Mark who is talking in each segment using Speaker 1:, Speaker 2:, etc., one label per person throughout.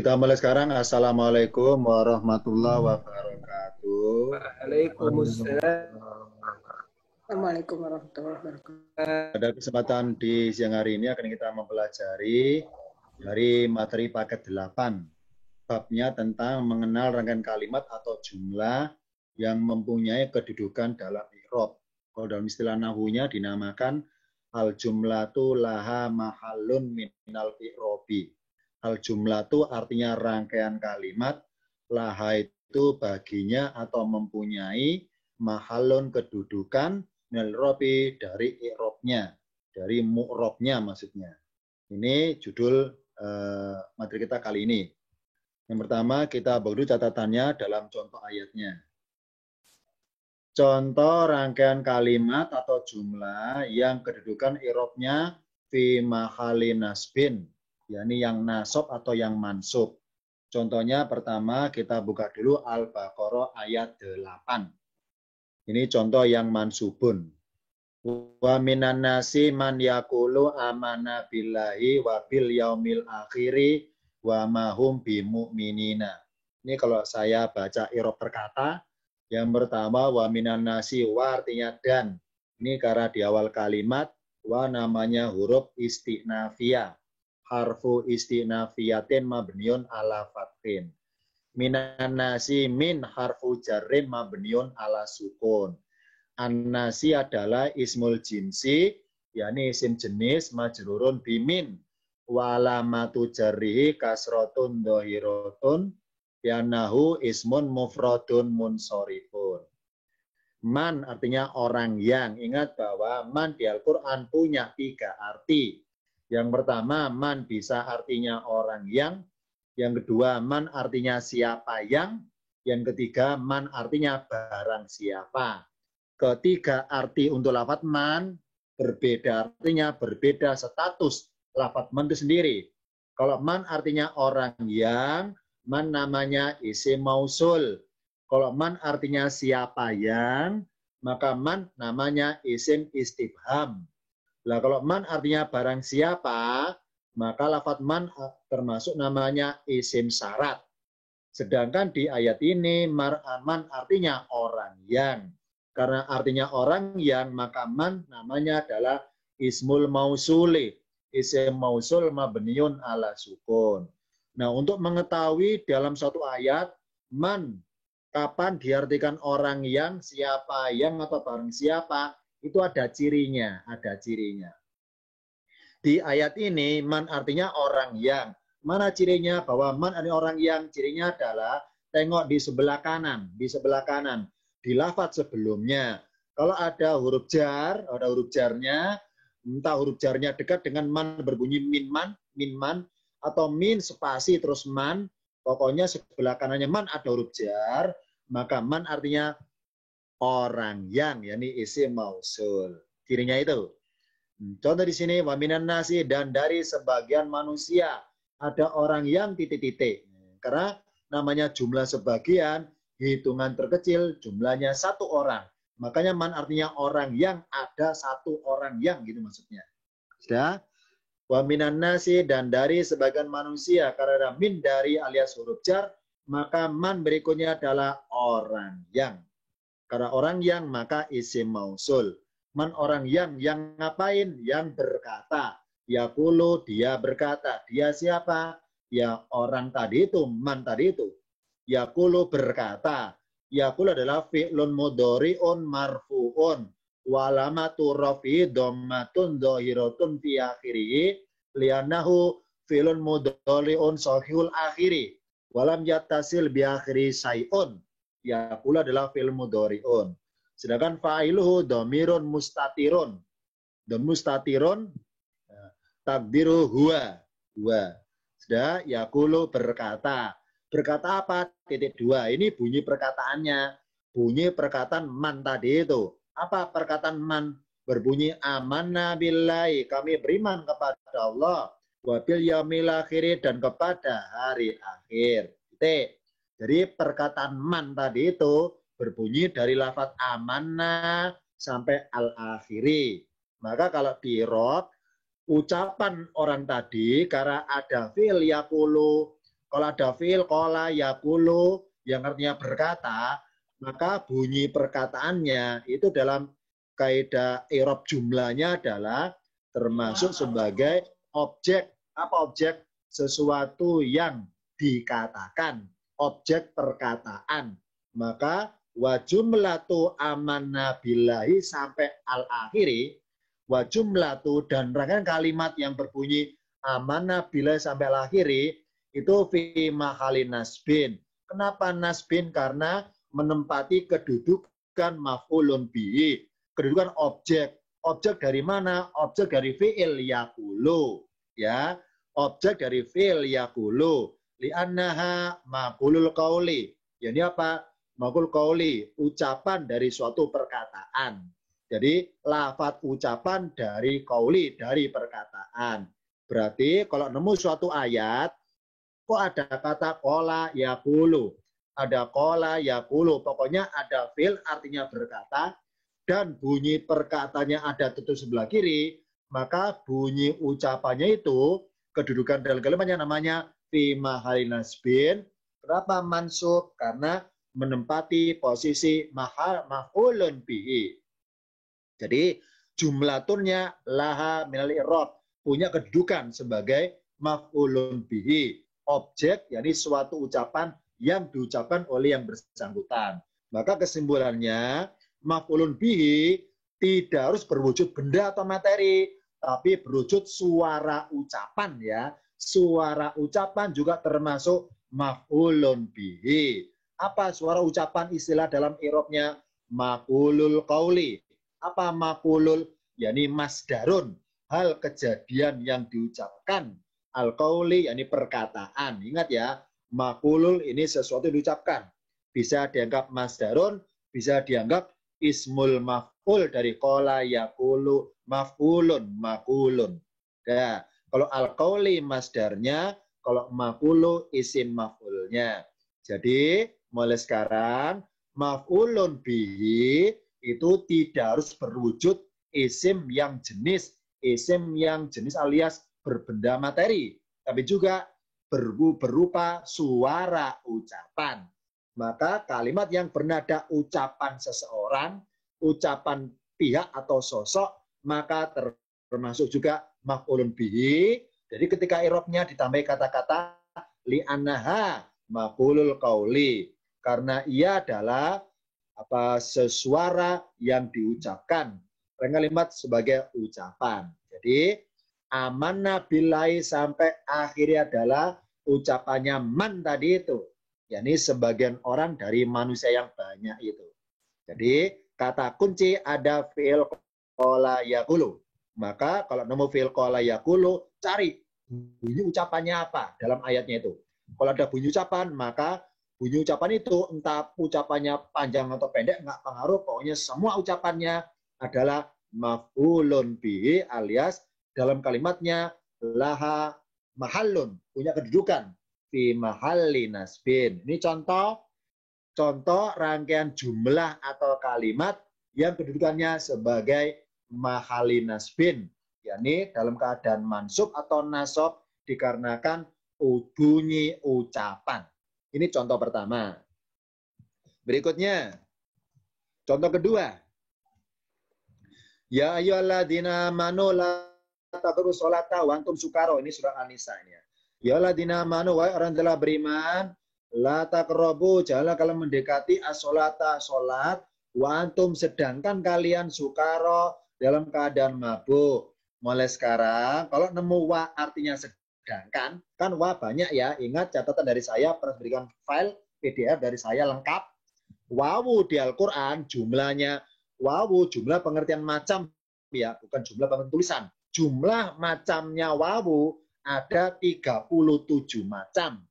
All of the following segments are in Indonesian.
Speaker 1: Kita mulai sekarang. Assalamualaikum warahmatullahi wabarakatuh.
Speaker 2: Waalaikumsalam. Assalamualaikum warahmatullahi wabarakatuh.
Speaker 1: Pada kesempatan di siang hari ini akan kita mempelajari dari materi paket 8. Babnya tentang mengenal rangkaian kalimat atau jumlah yang mempunyai kedudukan dalam i'rab. Kalau dalam istilah nahwunya dinamakan al-jumlatu laha mahallun minal i'robi. Al-jumlatu artinya rangkaian kalimat, laha itu baginya atau mempunyai mahallun kedudukan minal i'robi dari i'robnya, dari mu'robnya maksudnya. Ini judul materi kita kali ini. Yang pertama kita baru catatannya dalam contoh ayatnya. Contoh rangkaian kalimat atau jumlah yang kedudukan i'robnya fi mahalli nasbin, yakni yang nasab atau yang mansub. Contohnya pertama kita buka dulu Al-Baqarah ayat 8. Ini contoh yang mansubun. Wa minan nasi man yaqulu amanna billahi wa bil yaumil akhiri wa mahum bimu'minina. Ini kalau saya baca i'rab perkata, yang pertama wa minan nasi, wa artinya dan. Ini karena di awal kalimat wa namanya huruf istinafiyah. Harfu istinafiyatin mabniun ala fatin. Minan nasi min harfu jarrin mabniun ala sukun. An-nasi adalah ismul jinsi, yakni isim jenis majrurun bimin. Wa alamatu jarrihi kasrotun dohirotun yanahu ismun mufradun munsorifun. Man artinya orang yang. Ingat bahwa man di Al-Quran punya 3 arti. Yang pertama, man bisa artinya orang yang. Yang kedua, man artinya siapa yang. Yang ketiga, man artinya barang siapa. Ketiga arti untuk lafadz man berbeda, artinya berbeda status lafadz man itu sendiri. Kalau man artinya orang yang, man namanya isim mausul. Kalau man artinya siapa yang, maka man namanya isim istifham. Lah kalau man artinya barang siapa, maka lafadz man termasuk namanya isim syarat. Sedangkan di ayat ini man artinya orang yang. Karena artinya orang yang, maka man namanya adalah ismul mausuli. Isim mausul mabniun ala sukun. Nah, untuk mengetahui dalam satu ayat, man, kapan diartikan orang yang, siapa yang, atau barang siapa, itu ada cirinya, Di ayat ini, man artinya orang yang. Mana cirinya bahwa man artinya orang yang? Cirinya adalah, tengok di sebelah kanan, di lafadz sebelumnya. Kalau ada huruf jar, ada huruf jarnya, entah huruf jarnya dekat dengan man berbunyi min man, atau min spasi terus man, pokoknya sebelah kanannya man ada huruf jar, maka man artinya orang yang, yakni isim mausul. Cirinya itu. Contoh di sini, wa minan nasi, dan dari sebagian manusia ada orang yang titik-titik. Karena namanya jumlah sebagian, hitungan terkecil, jumlahnya 1 orang. Makanya man artinya orang yang, ada 1 orang yang, gitu maksudnya. Sudah? Wa minan nasi, dan dari sebagian manusia, karena min dari alias huruf jar, maka man berikutnya adalah orang yang. Karena orang yang, maka isim mausul. Man orang yang ngapain? Yang berkata. Yaqulu, dia berkata. Dia siapa? Ya orang tadi itu, man tadi itu. Yaqulu berkata. Yaqulu adalah fi'lun mudhari'un marfu'un. Walamatu rafi dhammatun dhahiratun fi akhirih. Lianahu fi'lun mudhari'un sahihul akhiri. Walam yattasil bi akhiri say'un. Yaqulu adalah fi'il mudhari'un. Sedangkan fa'iluhu dhamirun mustatirun. Dan mustatirun takdiru huwa. Sudah, yaqulu berkata. Berkata apa? Titik 2. Ini bunyi perkataannya. Bunyi perkataan man tadi itu. Apa perkataan man? Berbunyi amanna billahi. Kami beriman kepada Allah. Wa bil yaumil akhir, dan kepada hari akhir. Titik. Jadi perkataan man tadi itu berbunyi dari lafadz amanna sampai al-akhiri. Maka kalau di i'rab, ucapan orang tadi karena ada fi'il yaqulu, Kalau ada fi'il qala yaqulu yang artinya berkata, maka bunyi perkataannya itu dalam kaidah i'rab jumlahnya adalah termasuk sebagai objek. Apa objek? Sesuatu yang dikatakan, objek perkataan. Maka wa jumlatu amanna billahi sampai al-akhiri, wa jumlatu dan rangkaian kalimat yang berbunyi amanna billahi sampai al-akhiri itu fi mahalin nasbin. Kenapa nasbin? Karena menempati kedudukan maf'ulun bihi, kedudukan objek. Objek dari mana? Objek dari fi'il yaqulu, ya. Objek dari fi'il yaqulu. Li'annaha maqulul qauli. Jadi apa? Maqul qauli, ucapan dari suatu perkataan. Jadi lafaz ucapan dari qauli, dari perkataan. Berarti kalau nemu suatu ayat, kok ada kata qala yaqulu, ada qala yaqulu, pokoknya ada fi'il artinya berkata, dan bunyi perkataannya ada tutup sebelah kiri, maka bunyi ucapannya itu kedudukan dalam kalimatnya namanya fi mahalin nasbin. Kenapa mansub? Karena menempati posisi maf'ulun bihi. Jadi jumlatunnya laha minal i'rab, punya kedudukan sebagai maf'ulun bihi, objek, yakni suatu ucapan yang diucapkan oleh yang bersangkutan. Maka kesimpulannya maf'ulun bihi tidak harus berwujud benda atau materi, tapi berwujud suara ucapan, ya. Suara ucapan juga termasuk maf'ulun bihi. Apa suara ucapan istilah dalam i'rabnya? Maqulul qauli. Apa maqulul? yakni masdarun, hal kejadian yang diucapkan. Al-qauli yakni perkataan. Ingat ya, maqulul ini sesuatu yang diucapkan. Bisa dianggap masdarun, bisa dianggap ismul maf'ul dari qala yaqulu maf'ulun maqulun. Ya, kalau al-qauli masdarnya, kalau maqulu isim maf'ulnya. Jadi mulai sekarang maf'ulun bihi itu tidak harus berwujud isim yang jenis alias berbenda materi, tapi juga berupa suara ucapan. Maka kalimat yang bernada ucapan seseorang, ucapan pihak atau sosok, maka termasuk juga maf'ulun bihi. Jadi ketika i'rabnya ditambah kata-kata li'annaha maqulul qauli, karena ia adalah sesuara yang diucapkan. Kalimat sebagai ucapan. Jadi amanna billahi sampai akhirnya adalah ucapannya man tadi itu. yakni sebagian orang dari manusia yang banyak itu. Jadi kata kunci ada fi'il qala yaqulu. Maka kalau nemu fi'il qala yaqulu, cari bunyi ucapannya apa dalam ayatnya itu. Kalau ada bunyi ucapan, maka bunyi ucapan itu entah ucapannya panjang atau pendek, nggak pengaruh. Pokoknya semua ucapannya adalah maf'ulun bihi alias dalam kalimatnya laha mahallun, punya kedudukan fi mahalli nasbin. Ini contoh rangkaian jumlah atau kalimat yang kedudukannya sebagai mahalli nasbin, yakni dalam keadaan mansub atau nasab dikarenakan bunyi ucapan. Ini contoh pertama. Berikutnya, contoh kedua. Ya ayyuhalladzina amanu la taqrabu sholata wa antum sukara. Ini surah An-Nisa ini. Ya ayyuhalladzina amanu, wahai orang telah beriman, la taqrabu, janganlah kalian mendekati as-sholata, salat, wa antum sedangkan kalian sukara, dalam keadaan mabuk. Mulai sekarang, kalau nemu wa artinya sedangkan, kan wa banyak ya. Ingat catatan dari saya, pernah berikan file PDF dari saya lengkap. Wawu di Al-Quran jumlahnya, wawu jumlah pengertian macam, ya, bukan jumlah pengertian tulisan. Jumlah macamnya wawu ada 37 macam.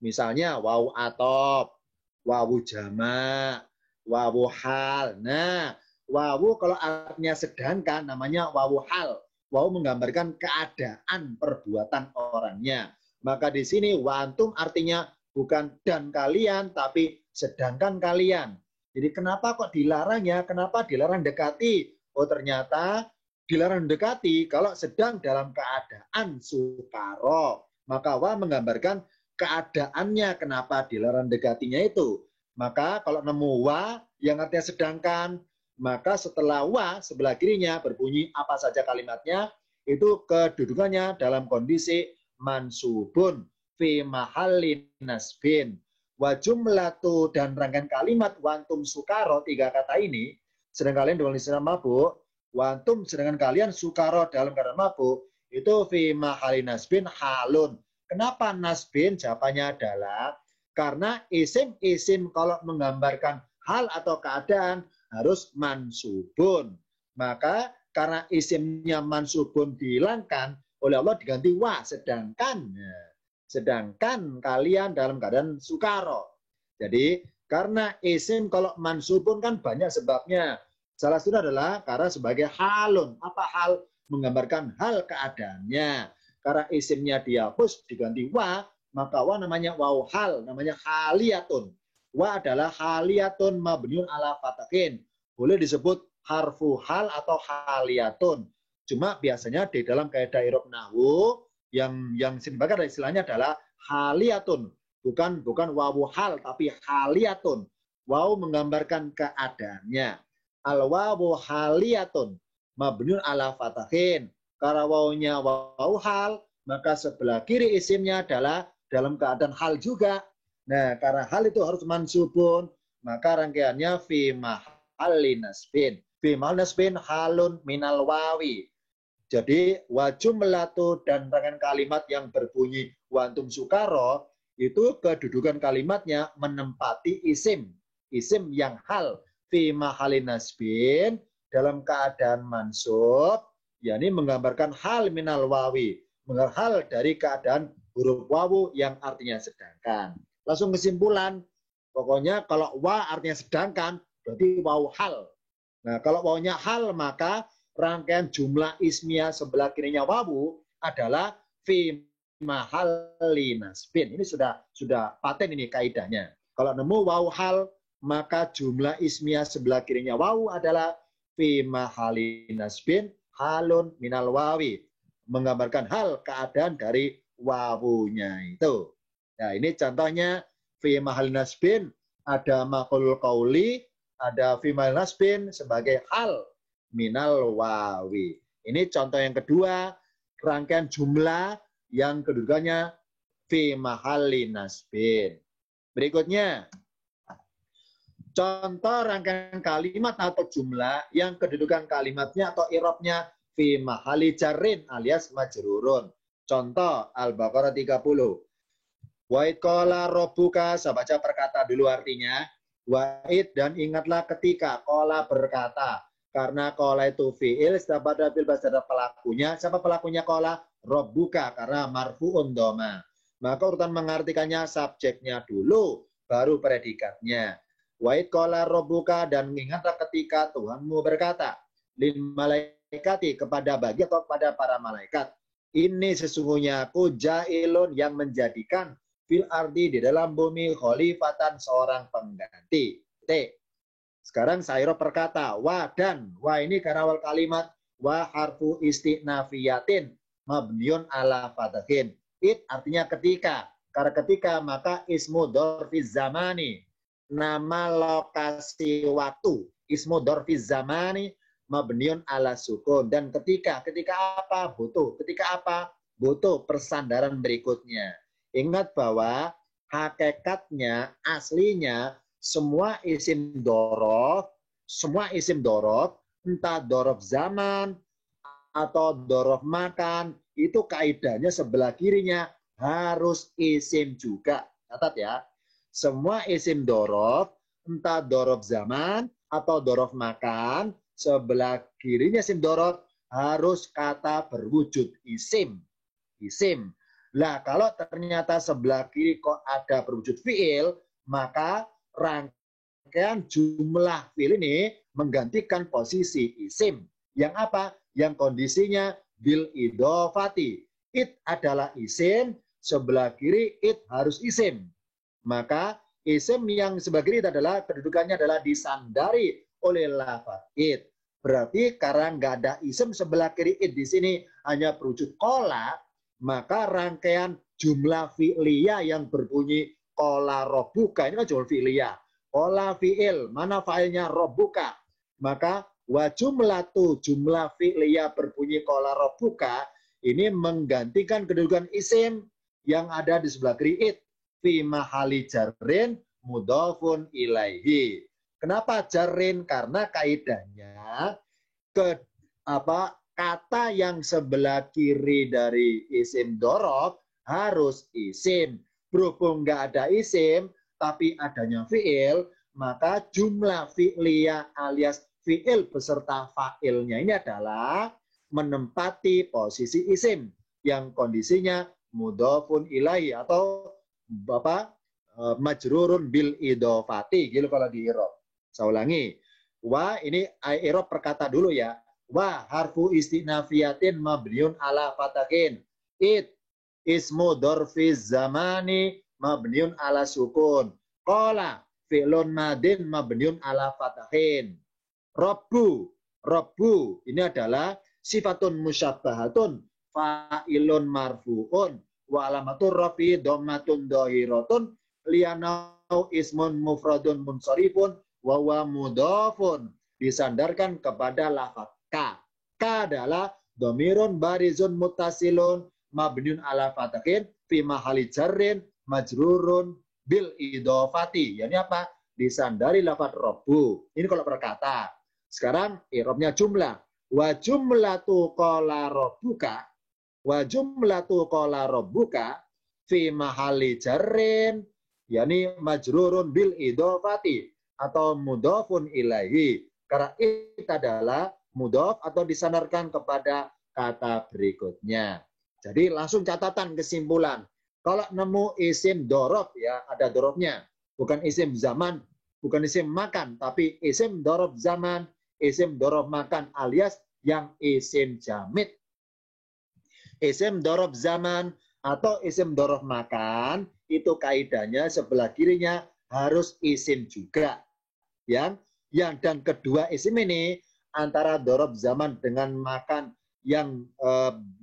Speaker 1: Misalnya wawu atop, wawu jamak, wawu hal. Nah, wawu kalau artinya sedangkan namanya wawu hal. Wawu menggambarkan keadaan perbuatan orangnya. Maka di sini wa antum artinya bukan dan kalian, tapi sedangkan kalian. Jadi kenapa kok dilarang ya? Kenapa dilarang dekati? Oh ternyata dilarang dekati kalau sedang dalam keadaan sukaro. Maka wa menggambarkan keadaannya kenapa dilarang dekatinya itu. Maka kalau nemu wa yang artinya sedangkan, maka setelah wa sebelah kirinya berbunyi apa saja kalimatnya, itu kedudukannya dalam kondisi mansubun fi mahallin nasbin. Wa jumlatu dan rangkaian kalimat wantum sukaro, 3 kata ini, sedang kalian dalam istilah mabuk, wantum sedangkan kalian sukaro dalam keadaan mabuk, itu fi mahallin nasbin halun. Kenapa nasbin? Jawabannya adalah karena isim-isim kalau menggambarkan hal atau keadaan harus mansubun. Maka karena isimnya mansubun dihilangkan oleh Allah diganti wa, sedangkan kalian dalam keadaan sukaro. Jadi karena isim kalau mansubun kan banyak sebabnya. Salah satu adalah karena sebagai halun. Apa hal? Menggambarkan hal keadaannya. Karena isimnya dihapus diganti wa, maka wa namanya waw hal, namanya haliyatun. Wa adalah haliyatun mabniun ala fatahin. Boleh disebut harfu hal atau haliyatun. Cuma biasanya di dalam kaidah i'rab nahwu yang dipakai istilahnya adalah haliyatun. Bukan wawu hal tapi haliyatun. Waw menggambarkan keadaannya. Al wawu haliyatun mabniun ala fatahin. Karena wawunya waw hal, maka sebelah kiri isimnya adalah dalam keadaan hal juga. Nah, karena hal itu harus mansubun, maka rangkaiannya fi mahallin nasbin. Fi mahallin nasbin halun minal wawi. Jadi wa jumlatu dan rangkaian kalimat yang berbunyi wantum sukaro, itu kedudukan kalimatnya menempati isim. Isim yang hal fi mahallin nasbin dalam keadaan mansub, yakni menggambarkan hal minal wawi, hal dari keadaan huruf wawu yang artinya sedangkan. Langsung kesimpulan, pokoknya kalau wa artinya sedangkan, berarti wawu hal. Nah, kalau wawunya hal, maka rangkaian jumlah ismiyah sebelah kirinya wawu adalah fi mahalli nasbin. Ini sudah paten ini kaidahnya. Kalau nemu wawu hal, maka jumlah ismiyah sebelah kirinya wawu adalah fi mahalli nasbin halun minal wawi, menggambarkan hal keadaan dari wawunya itu. Nah, ini contohnya fi mahal nasbin, ada maqulul qauli, ada fi mahal nasbin sebagai hal minal wawi. Ini contoh yang kedua, rangkaian jumlah yang kedudukannya fi mahal nasbin. Berikutnya, contoh rangkaian kalimat atau jumlah yang kedudukan kalimatnya atau i'rabnya fi mahali jarrin alias majrurun. Contoh Al-Baqarah 30. Wa'id qala rabbuka, saya baca perkata dulu artinya. Wa'id dan ingatlah ketika qala berkata. Karena qala itu fi'il, setiap ada fil ada pelakunya. Siapa pelakunya qala? Rabbuka, karena marfu'un doma. Maka urutan mengartikannya subjeknya dulu, baru predikatnya. Wa'id qala rabbuka dan ingatlah ketika Tuhanmu berkata. Lil malaikati kepada bagi atau kepada para malaikat. Ini sesungguhnya aku ja'ilun yang menjadikan fil ardi di dalam bumi khalifatan seorang pengganti. Sekarang Sairo berkata wa dan wa ini karena awal kalimat wa harfu istinafiyatin mabniun ala fatahin. It artinya ketika. Karena ketika maka ismu dorfiz zamani, nama lokasi waktu. Ismu dorfiz zamani mabniun ala sukun. Dan ketika apa? Butuh. Ketika apa? Butuh persandaran berikutnya. Ingat bahwa hakikatnya, aslinya, semua isim dorof, entah dorof zaman atau dorof makan, itu kaidahnya sebelah kirinya harus isim juga. Catat ya. Semua isim dorof, entah dorof zaman atau dorof makan, sebelah kirinya isim dorof harus kata berwujud isim. Isim. Lah kalau ternyata sebelah kiri kok ada berwujud fiil, maka rangkaian jumlah fiil ini menggantikan posisi isim. Yang apa? Yang kondisinya bil idofati. It adalah isim, sebelah kiri it harus isim. Maka isim yang sebelah kiri adalah kedudukannya adalah disandari oleh lafaz it. Berarti karena nggak ada isim sebelah kiri it di sini hanya berwujud kola, maka rangkaian jumlah fi'liyah yang berbunyi qala rabbuka, ini kan jumlah fi'liyah. Qala fi'il, mana fa'ilnya rabbuka? Maka wa jumlatu, jumlah fi'liyah berbunyi qala rabbuka, ini menggantikan kedudukan isim yang ada di sebelah kiri it. Fi mahali jarrin mudhafun ilaihi. Kenapa jarrin? Karena kaidahnya kata yang sebelah kiri dari isim dorob harus isim. Berhubung nggak ada isim, tapi adanya fi'il, maka jumlah fi'liyah alias fi'il beserta fa'ilnya ini adalah menempati posisi isim yang kondisinya mudhafun ilaihi atau majrurun bil idofati gitu kalau di i'rab. Saya ulangi. Wa ini i'rab perkata dulu ya. Wa harfu istinafiyatin mabniun ala fatahin. It ismu dorfiz zamani mabniun ala sukun. Qala fi'lun madin mabniun ala fatahin. Rabbu ini adalah sifatun musyabbahatun fa'ilun marfu'un wa alamatur rafi dhammatun dhahiratun lianau ismun mufradun munsharifun wa huwa mudhafun, disandarkan kepada lafaz ka. Ka adalah dhamirun barizun muttasilun mabniun ala fatahin fi mahali jarrin majrurun bil idofati. Yani apa? Disandari lafaz rabbu. Ini kalau perkata. Sekarang i'rabnya jumlah. Wa jumlatu qala rabbuka, wa jumlatu qala rabbuka fi mahali jarrin, yani majrurun bil idofati atau mudhafun ilaihi. Karena itu adalah mudhaf atau disandarkan kepada kata berikutnya. Jadi langsung catatan kesimpulan. Kalau nemu isim dorob ya ada dorobnya. Bukan isim zaman, bukan isim makan, tapi isim dorob zaman, isim dorob makan alias yang isim jamid. Isim dorob zaman atau isim dorob makan itu kaidahnya sebelah kirinya harus isim juga. Dan kedua isim ini antara dorob zaman dengan makan yang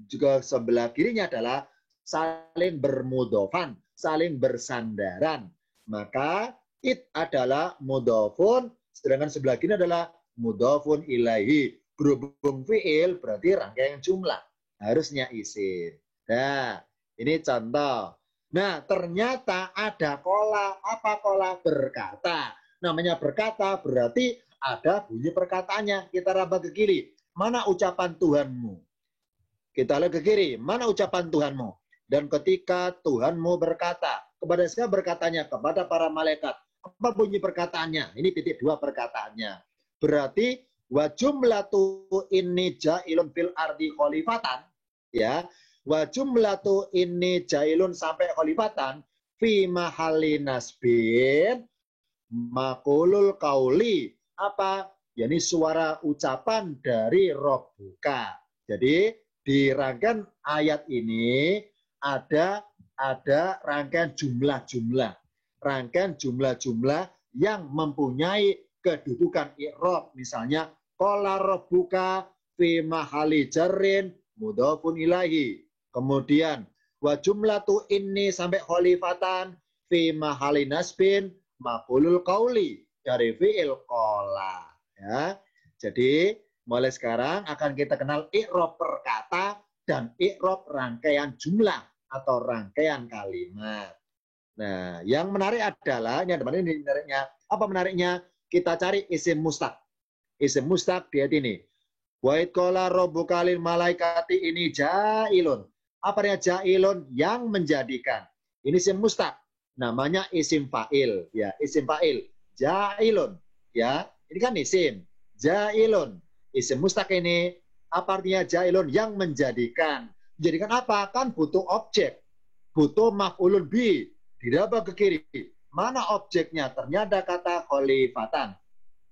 Speaker 1: juga sebelah kirinya adalah saling bermudhofan, saling bersandaran. Maka it adalah mudhofun, sedangkan sebelah kiri adalah mudhafun ilaihi. Berhubung fi'il berarti rangkaian jumlah. Harusnya isim. Nah, ini contoh. Nah, ternyata ada kola. Apa kola? Berkata. Namanya berkata berarti ada bunyi perkataannya. Kita raba ke kiri. Mana ucapan Tuhanmu? Kita lihat ke kiri. Mana ucapan Tuhanmu? Dan ketika Tuhanmu berkata. Kepada siapa berkatanya? Kepada para malaikat. Apa bunyi perkataannya? Ini titik 2 perkataannya. Berarti wa jumlatu inni jailun fil ardi khalifatan, ya, wa jumlatu inni jailun sampai khalifatan fi mahalli nasbin maqulul qauli, apa? Yani suara ucapan dari Rabbuka. Jadi di rangkaian ayat ini ada rangkaian jumlah-jumlah, rangkaian jumlah-jumlah yang mempunyai kedudukan i'rab. Misalnya qala rabbuka fi mahali jarrin mudhafun ilaihi. Kemudian wa jumlatu inni sampai khalifatan fi mahali nasbin maqulul qauli dari fi'il qala. Ya. Jadi mulai sekarang akan kita kenal i'rab perkata dan i'rab rangkaian jumlah atau rangkaian kalimat. Nah, yang menarik adalah ini menariknya. Apa menariknya? Kita cari isim mustaq. Isim mustaq di ayat ini. Wa id qala rabbuka lil malaikati ini jailun. Apa artinya jailun? Yang menjadikan. Ini isim mustaq. Namanya isim fa'il, ya, isim fa'il. Jailun, ya. Ini kan isim. Jailun. Isim mustaq ini apa artinya jailun? Yang menjadikan. Menjadikan apa? Kan butuh objek. Butuh maf'ulun bi. Diraba ke kiri. Mana objeknya? Ternyata kata khalifatan.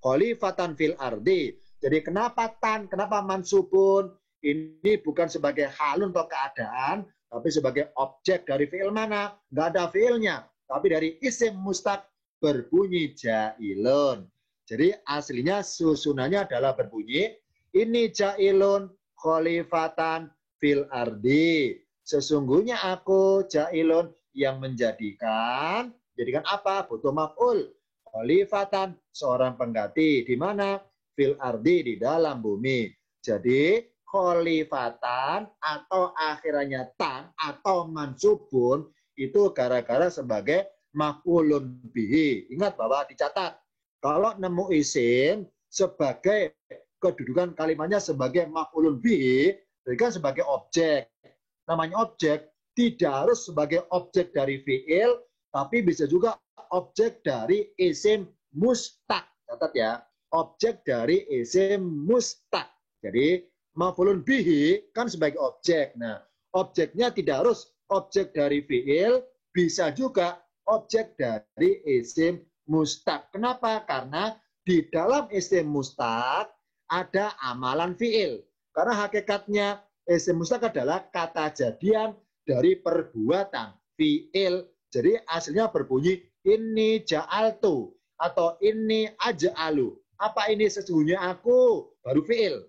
Speaker 1: Khalifatan fil ardi. Jadi kenapa tan? Kenapa mansubun? Ini bukan sebagai halun atau keadaan, tapi sebagai objek dari fi'il mana? Nggak ada fi'ilnya. Tapi dari isim mustaq berbunyi jailun. Jadi aslinya susunannya adalah berbunyi ini jailun khalifatan fil ardi. Sesungguhnya aku ja'ilun yang menjadikan. Jadikan apa? Butuh maf'ul. Khalifatan, seorang pengganti. Di mana? Fil ardi, di dalam bumi. Jadi khalifatan atau akhirannya tan atau mansubun itu gara-gara sebagai maf'ulun bihi. Ingat bahwa dicatat. Kalau nemu isim sebagai kedudukan kalimatnya sebagai maf'ulun bihi, berarti kan sebagai objek. Namanya objek tidak harus sebagai objek dari fi'il, tapi bisa juga objek dari isim mustaq. Catat ya, objek dari isim mustaq. Jadi maf'ulun bihi kan sebagai objek. Nah, objeknya tidak harus objek dari fi'il, bisa juga objek dari isim mustaq. Kenapa? Karena di dalam isim mustaq ada amalan fi'il. Karena hakikatnya isim mustaq adalah kata jadian dari perbuatan fi'il. Jadi aslinya berbunyi ini ja'altu atau ini aja'alu. Apa ini sesungguhnya aku? Baru fi'il.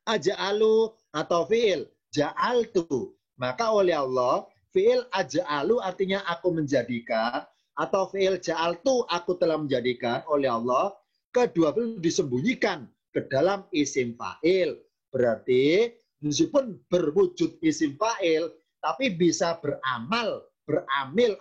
Speaker 1: Aja'alu atau fi'il ja'altu. Maka oleh Allah fi'il aja'alu artinya aku menjadikan, atau fi'il ja'altu aku telah menjadikan oleh Allah. Kedua itu disembunyikan ke dalam isim fa'il. Berarti meskipun berwujud isim fa'il, tapi bisa beramil.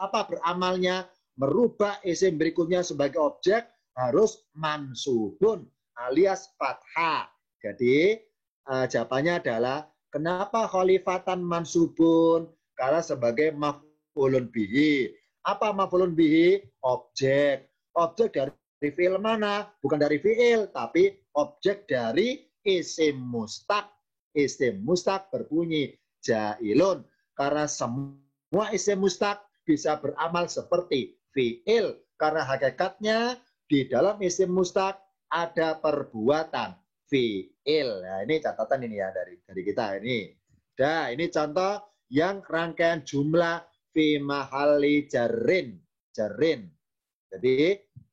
Speaker 1: Apa beramalnya? Merubah isim berikutnya sebagai objek harus mansubun alias fathah. Jadi jawabannya adalah kenapa khalifatan mansubun? Karena sebagai maf'ulun bihi. Apa maf'ulun bihi? Objek. Objek dari fi'il mana? Bukan dari fi'il, tapi objek dari isim mustaq. Isim mustaq berbunyi ja'ilun. Karena semua isim mustaq bisa beramal seperti fi'il. Karena hakikatnya di dalam isim mustaq ada perbuatan fi'il. Nah, ini catatan ini ya dari kita ini. Nah, ini contoh yang rangkaian jumlah fi mahalli jarrin. Jadi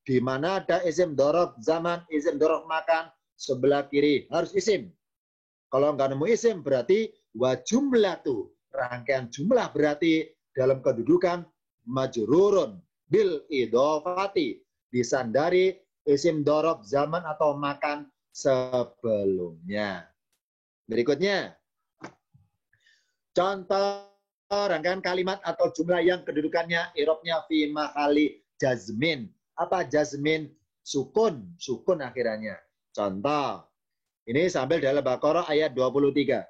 Speaker 1: di mana ada isim dorob zaman, isim dorob makan, sebelah kiri harus isim. Kalau nggak nemu isim berarti wa jumlah tuh. Rangkaian jumlah berarti dalam kedudukan majrurun bil idofati. Disandari isim dorob zaman atau makan sebelumnya. Berikutnya. Contoh rangkaian kalimat atau jumlah yang kedudukannya irobnya fi mahali jazmin. Apa jazmin? Sukun akhirannya. Contoh. Ini sambil dalam Baqarah ayat 23.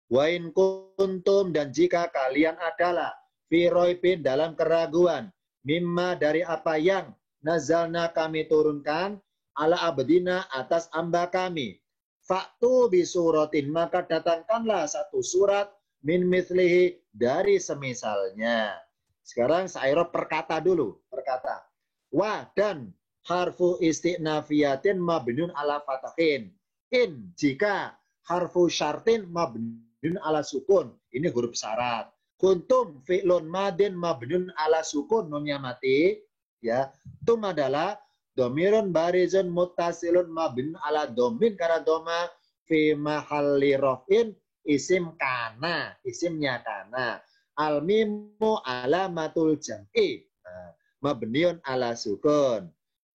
Speaker 1: Wa in kuntum, dan jika kalian adalah fi roibin, dalam keraguan, mimma, dari apa yang nazalna, kami turunkan, ala abdina, atas hamba kami. Faktu bisuratin, maka datangkanlah satu surat min mithlihi, dari semisalnya. Sekarang Sa'irab perkata dulu. Perkata. Wa, dan harfu isti'nafiyatin mabniun ala fatahin. In, jika harfu syartin mabniun ala sukun. Ini huruf syarat. Kuntum fi'lun madin mabniun ala sukun, nunnya mati. Ya, tum adalah domirun barizun muttasilun mabniun ala domin, karena doma fi mahalli raf'in isim kana, isimnya kana. Al-mimu alamatul jam'i. Mabniun ala sukun.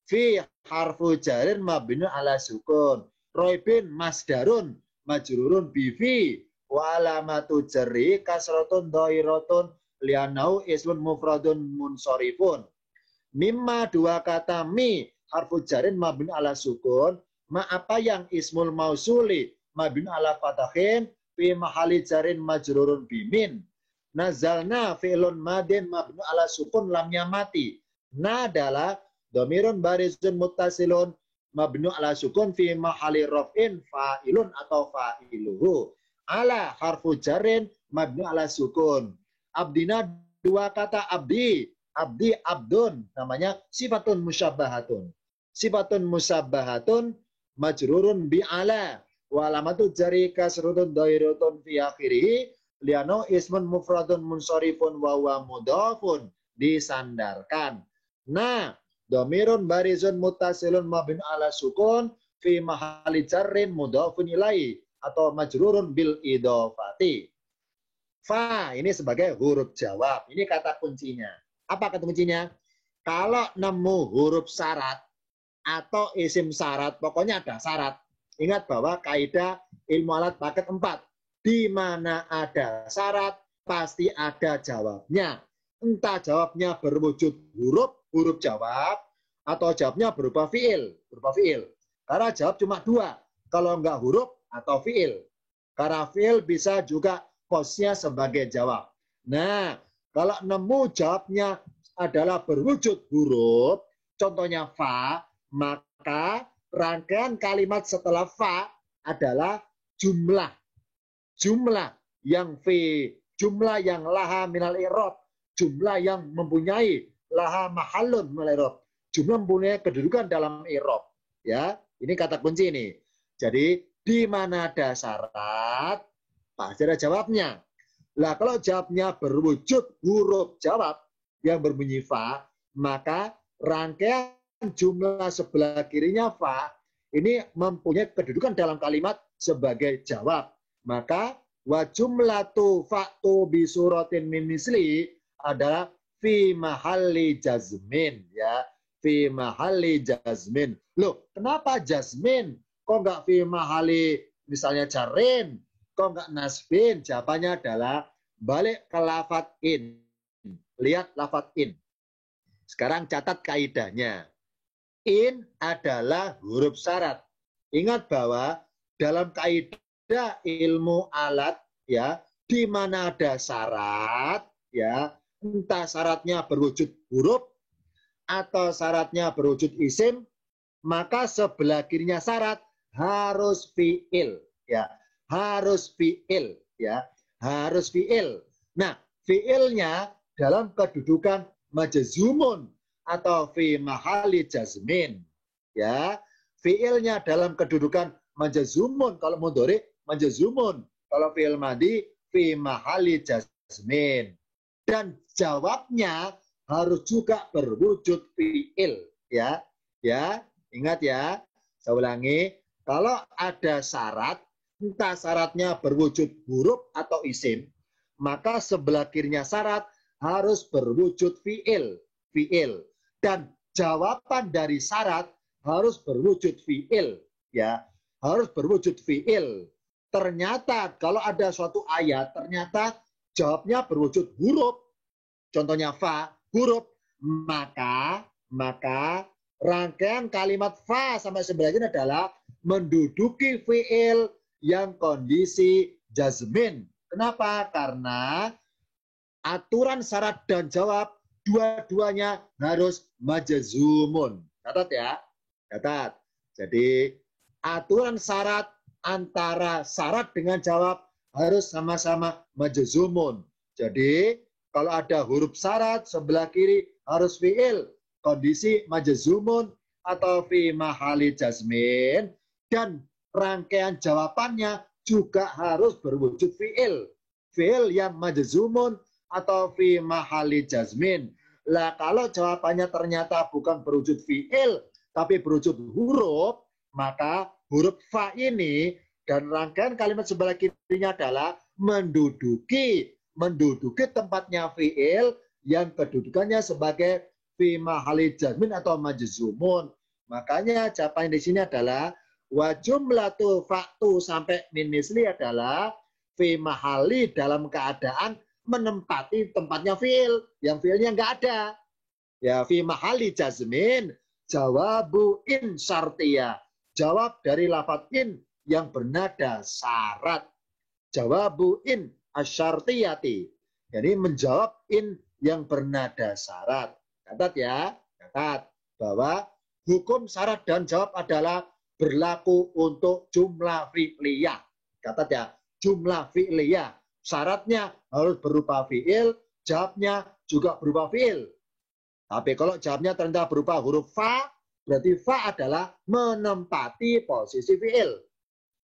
Speaker 1: Fi harfu jarin mabniun ala sukun. Roibin masdarun majrurun bifi. Wa alamatu jarri kasratun dhairatun lianau ismun mufradun munsorifun. Mimma, dua kata mi harfu jarin mabniun ala sukun. Ma, apa yang ismul mausuli mabniun ala fatahin fi mahali jarin majrurun bimin. Nazalna fi'lun madin mabnu ala sukun, lamnya mati. Na adalah domirun barizun muttasilun mabnu ala sukun fi mahali raf'in fa'ilun atau fa'iluhu. Ala harfu jarin mabnu ala sukun. Abdina, dua kata abdi. Abdi abdun, namanya sifatun musabbahatun. Sifatun musabbahatun majrurun bi'ala. Wa alamatu jari kasrutun dhairatun fi akhirih liano ismun mufradun munsorifun wa huwa mudhafun, disandarkan. Nah, domirun barizun muttasilun mabniun ala sukun fi mahali jarrin mudhafun ilaihi atau majrurun bil idhofati. Fa ini sebagai huruf jawab. Ini kata kuncinya. Apa kata kuncinya? Kalau nemu huruf syarat atau isim syarat, pokoknya ada syarat. Ingat bahwa kaidah ilmu alat paket 4. Di mana ada syarat, pasti ada jawabnya. Entah jawabnya berwujud huruf jawab, atau jawabnya berupa fiil. Karena jawab cuma 2. Kalau enggak huruf atau fiil. Karena fiil bisa juga posnya sebagai jawab. Nah, kalau nemu jawabnya adalah berwujud huruf, contohnya fa, maka rangkaian kalimat setelah fa adalah jumlah. Jumlah yang fi, jumlah yang laha minal i'rab, jumlah yang mempunyai laha mahallun minal i'rab, jumlah mempunyai kedudukan dalam i'rab. Ya, ini kata kunci ini. Jadi di mana ada syarat, pasti ada jawabnya. Lah kalau jawabnya berwujud huruf jawab yang berbunyi fa, maka rangkaian jumlah sebelah kirinya fa ini mempunyai kedudukan dalam kalimat sebagai jawab. Maka wa jumlatu fa'tu bi suratin min misli adalah fi mahalli jazmin, ya. Fi mahalli jazmin. Loh, kenapa jazmin? Kok enggak fi mahalli misalnya jarin? Kok enggak nasbin? Jawabannya adalah balik ke lafadz in. Lihat lafadz in. Sekarang catat kaidahnya. In adalah huruf syarat. Ingat bahwa dalam kaidah ilmu alat, ya, di mana ada syarat, ya, entah syaratnya berwujud huruf atau syaratnya berwujud isim, maka sebelah kirinya syarat harus fiil, ya, harus fiil, ya, harus fiil. Nah, fiilnya dalam kedudukan majzumun atau fi mahali jazmin, ya. Fiilnya dalam kedudukan majzumun, kalau mudhari majzumun, kalau fiil madi fi mahali jazmin. Dan jawabnya harus juga berwujud fiil, ya. Ya, ingat ya. Saya ulangi, kalau ada syarat, entah syaratnya berwujud huruf atau isim, maka sebelah kirinya syarat harus berwujud fiil. Dan jawaban dari syarat harus berwujud fiil, ya, harus berwujud fiil. Ternyata kalau ada suatu ayat ternyata jawabnya berwujud huruf, contohnya fa, huruf, maka rangkaian kalimat fa sampai sebelah ini adalah menduduki fiil yang kondisi jazmin. Kenapa? Karena aturan syarat dan jawab dua-duanya harus majzumun. Catat ya. Catat. Jadi aturan syarat antara syarat dengan jawab harus sama-sama majzumun. Jadi kalau ada huruf syarat sebelah kiri harus fiil, kondisi majzumun atau fi mahali jazmin, dan rangkaian jawabannya juga harus berwujud fiil. Fiil yang majzumun atau fi mahali jazmin. Lah kalau jawabannya ternyata bukan berwujud fiil tapi berwujud huruf, maka huruf fa ini dan rangkaian kalimat sebelah kirinya adalah menduduki tempatnya fiil yang kedudukannya sebagai fi mahali jazmin atau majzumun. Makanya jawaban di sini adalah wa jumlatu fa'tu sampai min misli adalah fi mahali dalam keadaan menempati tempatnya fiil, yang fiilnya enggak ada. Ya, fi mahali jazmin, jawabu in syartiyah. Jawab dari lafadz in yang bernada syarat. Jawabu in asyartiyati. Jadi menjawab in yang bernada syarat. Catat ya, catat bahwa hukum syarat dan jawab adalah berlaku untuk jumlah fi'liyah. Catat ya, jumlah fi'liyah. Syaratnya harus berupa fiil, jawabnya juga berupa fiil. Tapi kalau jawabnya ternyata berupa huruf fa, berarti fa adalah menempati posisi fiil.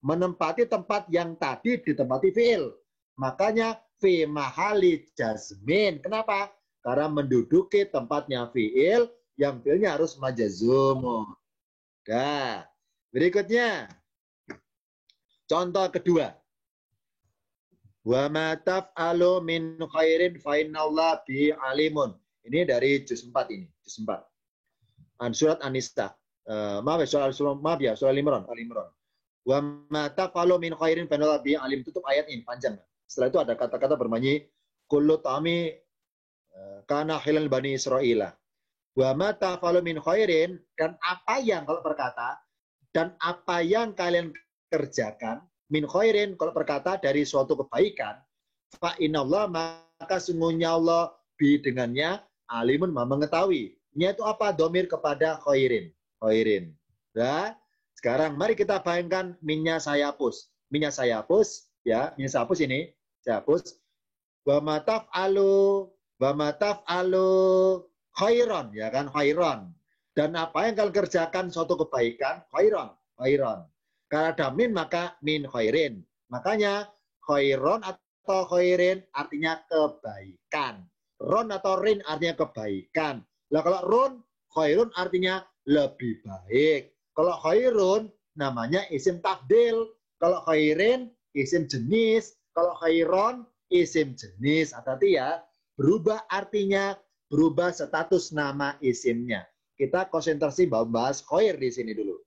Speaker 1: Menempati tempat yang tadi ditempati fiil. Makanya fi mahali jazmin. Kenapa? Karena menduduki tempatnya fiil, yang fiilnya harus majzumun. Nah, berikutnya. Contoh kedua. Wa ma taf'alu min khairin fa innallaha bihi alimun. Ini dari juz 4 ini, juz 4. Surat An-Nisa. Maaf ya, surah Al-Imran. Wa ma taf'alu min khairin fa innallaha bihi alim. Tutup ayat ini panjang. Setelah itu ada kata-kata berbunyi kullu ta'ami kana hilal bani Israila. Wa ma taf'alu min khairin, dan apa yang kalau berkata, dan apa yang kalian kerjakan min khairin kalau berkata dari suatu kebaikan, fa innallaha, maka sungguhnya Allah bi dengannya alimun mengetahui. Nya itu apa? Domir kepada khairin. Nah, sekarang mari kita bayangkan minyak saya hapus. Minyak saya hapus, ya, minyak saya hapus ini, saya hapus. Wa ma taf'alu khairan, ya kan, khairan. Dan apa yang kalian kerjakan suatu kebaikan, khairan. Karena ada min, maka min khairin. Makanya khairon atau khairin artinya kebaikan. Ron atau rin artinya kebaikan. Lah kalau ron, khairun artinya lebih baik. Kalau khairun namanya isim tafdil. Kalau khairin isim jenis. Kalau khairon isim jenis. Hati-hati ya. Berubah artinya, berubah status nama isimnya. Kita konsentrasi bahas khair di sini dulu.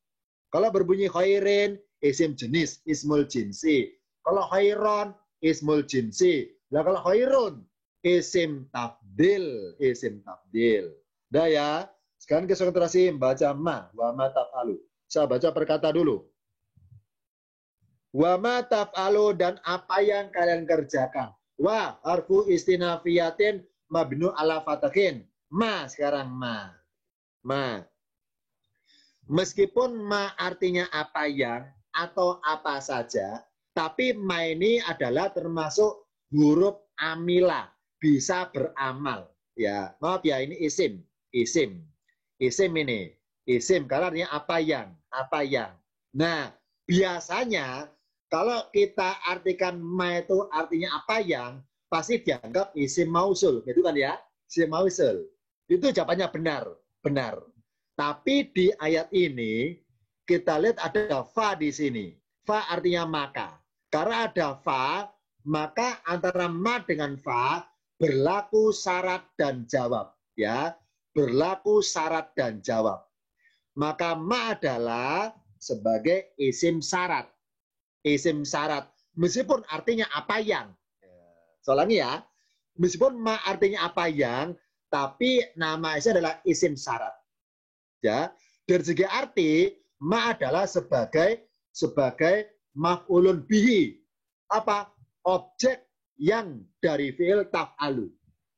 Speaker 1: Kalau berbunyi khairin, isim jenis, ismul jinsi. Kalau khairon, ismul jinsi. Nah kalau khairun, isim tafdil. Dah ya. Sekarang konsentrasi baca ma, wa ma taf'alu. Saya baca perkata dulu. Wa ma taf'alu, dan apa yang kalian kerjakan. Wa harfu istinafiyatin mabnu ala fatahin. Ma sekarang ma. Meskipun ma artinya apa yang atau apa saja, tapi ma ini adalah termasuk huruf amila, bisa beramal. Ya, maaf ya, ini isim ini, karena artinya apa yang. Nah, biasanya kalau kita artikan ma itu artinya apa yang, pasti dianggap isim mausul, gitu kan ya? Isim mausul. Itu jawabannya benar. Tapi di ayat ini kita lihat ada fa di sini. Fa artinya maka. Karena ada fa, maka antara ma dengan fa berlaku syarat dan jawab, ya. Berlaku syarat dan jawab. Maka ma adalah sebagai isim syarat. Meskipun artinya apa yang. Soalnya ya, meskipun ma artinya apa yang, tapi nama itu adalah isim syarat. Ya, dari segi arti ma adalah sebagai maf'ulun bihi. Apa? Objek yang dari fi'il taf'alu.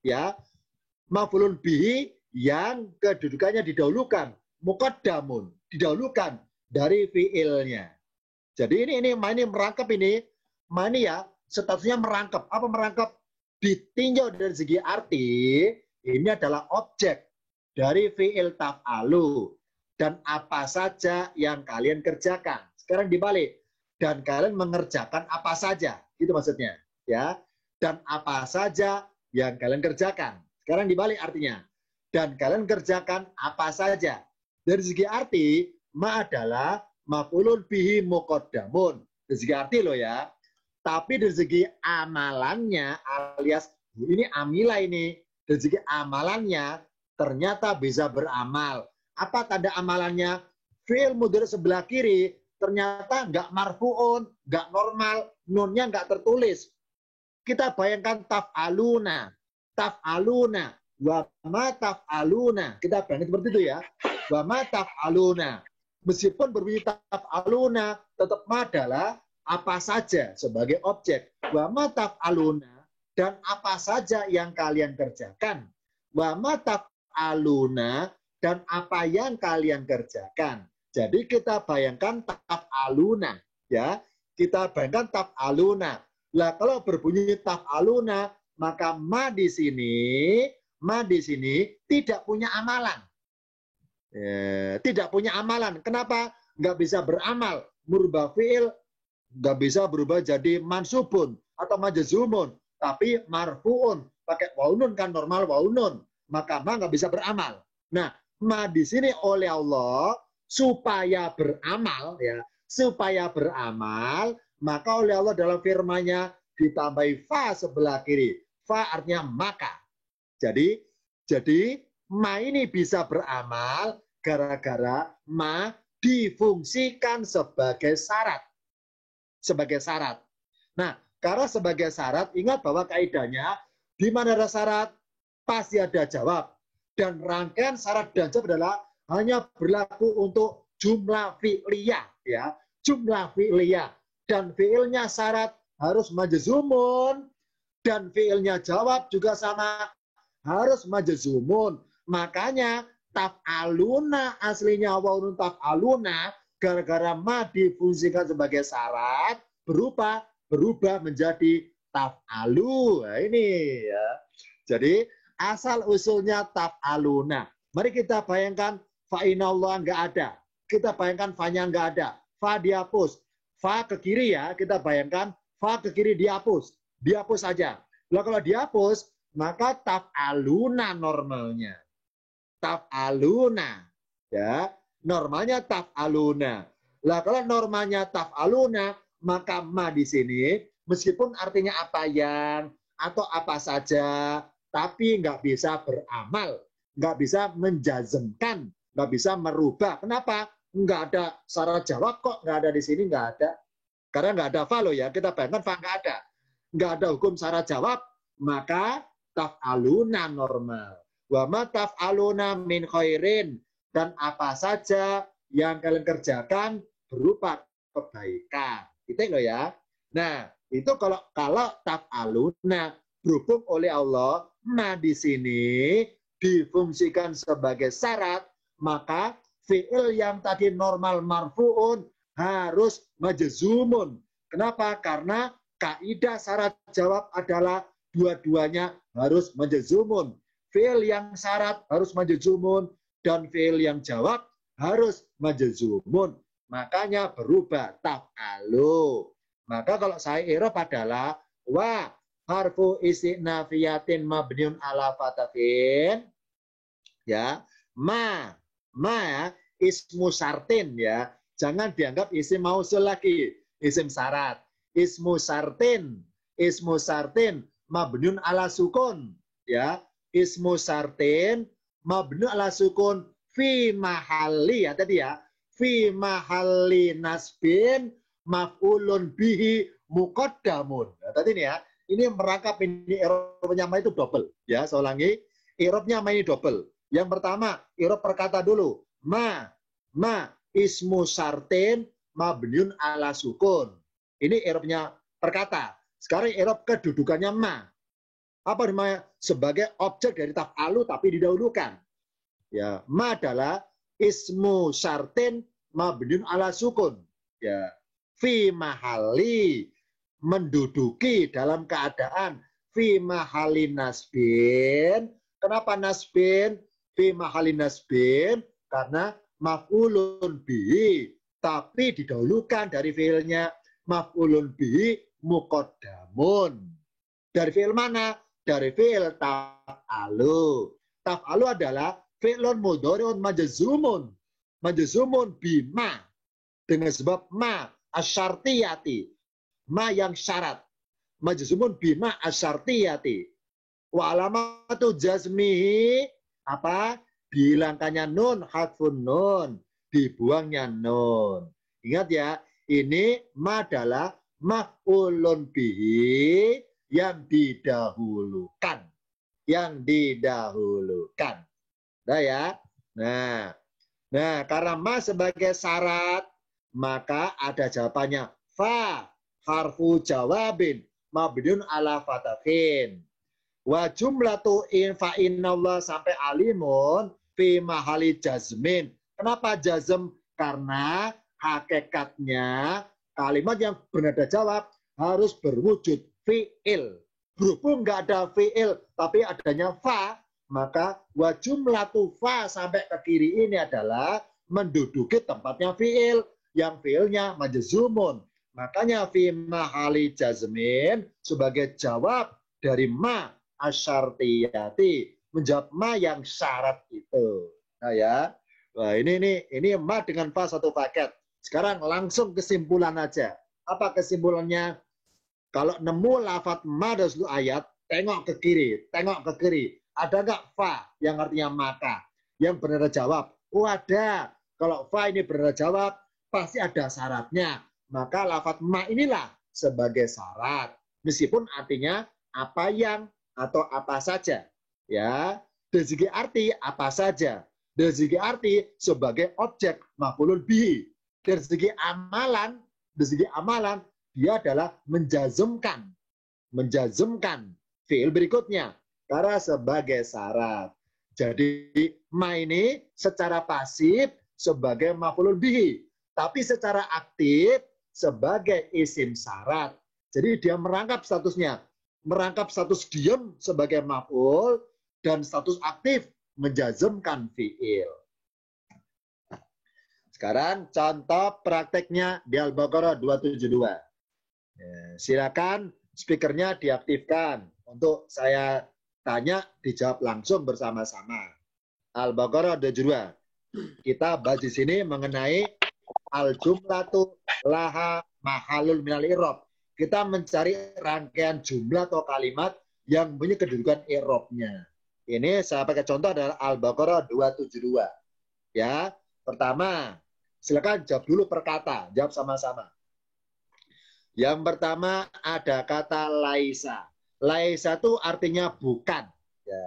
Speaker 1: Ya. Maf'ulun bihi yang kedudukannya didahulukan, muqaddamun, didahulukan dari fi'ilnya. Jadi ini merangkap ini. Ma ini ya statusnya merangkap. Apa merangkap? Ditinjau dari segi arti, ini adalah objek dari fi'il taf'alu, dan apa saja yang kalian kerjakan. Sekarang dibalik, dan kalian mengerjakan apa saja, itu maksudnya, ya. Dan apa saja yang kalian kerjakan. Sekarang dibalik artinya, dan kalian kerjakan apa saja. Dari segi arti, ma adalah maf'ulun bihi muqaddamun. Dari segi arti loh ya. Tapi dari segi amalannya, alias ini amila ini, dari segi amalannya ternyata bisa beramal. Apa tanda amalannya? Fi'il mudhari sebelah kiri ternyata nggak marfu'un, nggak normal, nunnya nggak tertulis. Kita bayangkan taf'aluna, wa ma taf'aluna. Kita bayangkan seperti itu ya. Wa ma taf'aluna. Meskipun berbunyi taf'aluna, tetap ma adalah apa saja sebagai objek. Wa ma taf'aluna, dan apa saja yang kalian kerjakan. Wa ma taf'aluna, dan apa yang kalian kerjakan. Jadi kita bayangkan taf'aluna, ya. Kita bayangkan taf'aluna. Lah kalau berbunyi taf'aluna, maka ma di sini tidak punya amalan. Tidak punya amalan. Kenapa? Nggak bisa beramal. Murba fi'il nggak bisa berubah jadi mansubun atau majzumun, tapi marfu'un. Pakai waunun kan, normal waunun. Maka ma nggak bisa beramal. Nah, ma di sini oleh Allah supaya beramal, ya, supaya beramal, maka oleh Allah dalam firman-Nya, ditambahi fa sebelah kiri. Fa artinya maka. Jadi ma ini bisa beramal gara-gara ma difungsikan sebagai syarat. Sebagai syarat. Nah, karena sebagai syarat, ingat bahwa kaidahnya di mana ada syarat pasti ada jawab. Dan rangkaian syarat dan jawab adalah hanya berlaku untuk jumlah fi'liyah, ya. Jumlah fi'liyah. Dan fi'ilnya syarat harus majzumun. Dan fi'ilnya jawab juga sama, harus majzumun. Makanya taf'aluna aslinya wawun taf'aluna, gara-gara ma difungsikan sebagai syarat, berubah menjadi taf'alu. Nah, ini ya. Jadi asal usulnya taf'aluna. Mari kita bayangkan fa inallah nggak ada. Kita bayangkan fa-nya nggak ada. Fa dihapus. Fa ke kiri ya, kita bayangkan fa ke kiri dihapus. Dihapus saja. Nah, kalau dihapus, maka taf'aluna normalnya. Taf'aluna. Ya, normalnya taf'aluna. Lah kalau normalnya taf'aluna, maka ma di sini meskipun artinya apa yang atau apa saja, tapi nggak bisa beramal, nggak bisa menjazmkan, nggak bisa merubah. Kenapa? Nggak ada syarat jawab kok, nggak ada di sini, nggak ada. Karena nggak ada fa loh ya, kita bayangkan fa nggak ada. Nggak ada hukum syarat jawab, maka taf'aluna normal. Wa ma taf'aluna min khairin, dan apa saja yang kalian kerjakan berupa kebaikan. Itu loh ya. Nah, itu kalau taf'aluna berhubung oleh Allah, ma di sini difungsikan sebagai syarat, maka fi'il yang tadi normal marfu'un harus majzumun. Kenapa? Karena kaidah syarat jawab adalah dua-duanya harus majzumun. Fi'il yang syarat harus majzumun dan fi'il yang jawab harus majzumun. Makanya berubah taf'alu. Maka kalau saya i'rab adalah wa harfu isti'nafiyatin mabniun ala fatahin, ya, ma ismu syartin, ya, jangan dianggap isim mausul lagi, isim syarat. Ismu syartin mabniun ala sukun, ya, ismu syartin mabniun ala sukun fi mahalli, ya tadi ya, fi mahalli nasbin maf'ulun bihi muqaddamun. Nah, tadi ini ya, ini merangkap, ini i'rabnya ma itu double. Ya, saya ulangi, i'rabnya ma ini double. Yang pertama, i'rab perkata dulu. Ma ismu syartin mabniun ala sukun. Ini i'rabnya perkata. Sekarang i'rab kedudukannya ma. Apa namanya? Sebagai objek dari taf'alu tapi didahulukan. Ya, ma adalah ismu syartin mabniun ala sukun. Ya, fi mahalli, menduduki dalam keadaan fi mahalli nasbin. Kenapa nasbin? Fi mahalli nasbin karena maf'ulun bihi, tapi didahulukan dari fiilnya. Maf'ulun bihi muqaddamun. Dari fiil mana? Dari fiil taf'alu. Taf'alu adalah fi'lun mudhari'un majzumun. Majzumun bima, dengan sebab ma asyartiyati, ma yang syarat. Majzumun bima asyartiyati. Wa alamatu jazmihi, apa? Dihilangkannya nun, hadfun nun, dibuangnya nun. Ingat ya, ini ma adalah maf'ulun bihi yang didahulukan. Yang didahulukan. Nah ya. Nah, karena ma sebagai syarat, maka ada jawabannya. Fa harfu jawabin mabniun ala fatahin. Wa jumlatu in fa innallah sampai alimun fi mahali jazmin. Kenapa jazm? Karena hakikatnya kalimat yang bernada jawab harus berwujud fi'il. Berhubung nggak ada fi'il tapi adanya fa, maka wa jumlatu fa sampai ke kiri ini adalah menduduki tempatnya fi'il, yang fi'ilnya majzumun. Makanya fi mahali jazmin sebagai jawab dari ma asyartiyati, menjawab ma yang syarat itu. Nah ya, wah, ini ma dengan fa satu paket. Sekarang langsung kesimpulan aja. Apa kesimpulannya? Kalau nemu lafadz ma dalam satu ayat, tengok ke kiri, tengok ke kiri. Ada nggak fa yang artinya maka? Yang benar jawab, oh ada. Kalau fa ini benar jawab, pasti ada syaratnya. Maka lafadz ma inilah sebagai syarat. Meskipun artinya apa yang atau apa saja. Ya, dari segi arti apa saja. Dari segi arti sebagai objek maf'ulun bihi. Dari segi amalan, dia adalah menjazmkan fiil berikutnya karena sebagai syarat. Jadi ma ini secara pasif sebagai maf'ulun bihi, tapi secara aktif sebagai isim syarat. Jadi dia merangkap statusnya, merangkap status diam sebagai maf'ul dan status aktif menjazmkan fiil. Sekarang contoh prakteknya di Al-Baqarah 272. Silakan speakernya diaktifkan untuk saya tanya dijawab langsung bersama-sama. Al-Baqarah 272. Kita bahas di sini mengenai al-jumlatu laha mahalul minal i'rab. Kita mencari rangkaian jumlah atau kalimat yang punya kedudukan i'rabnya. Ini saya pakai contoh adalah Al-Baqarah 272. Ya, pertama, silakan jawab dulu per kata, jawab sama-sama. Yang pertama ada kata laisa. Laisa itu artinya bukan. Ya.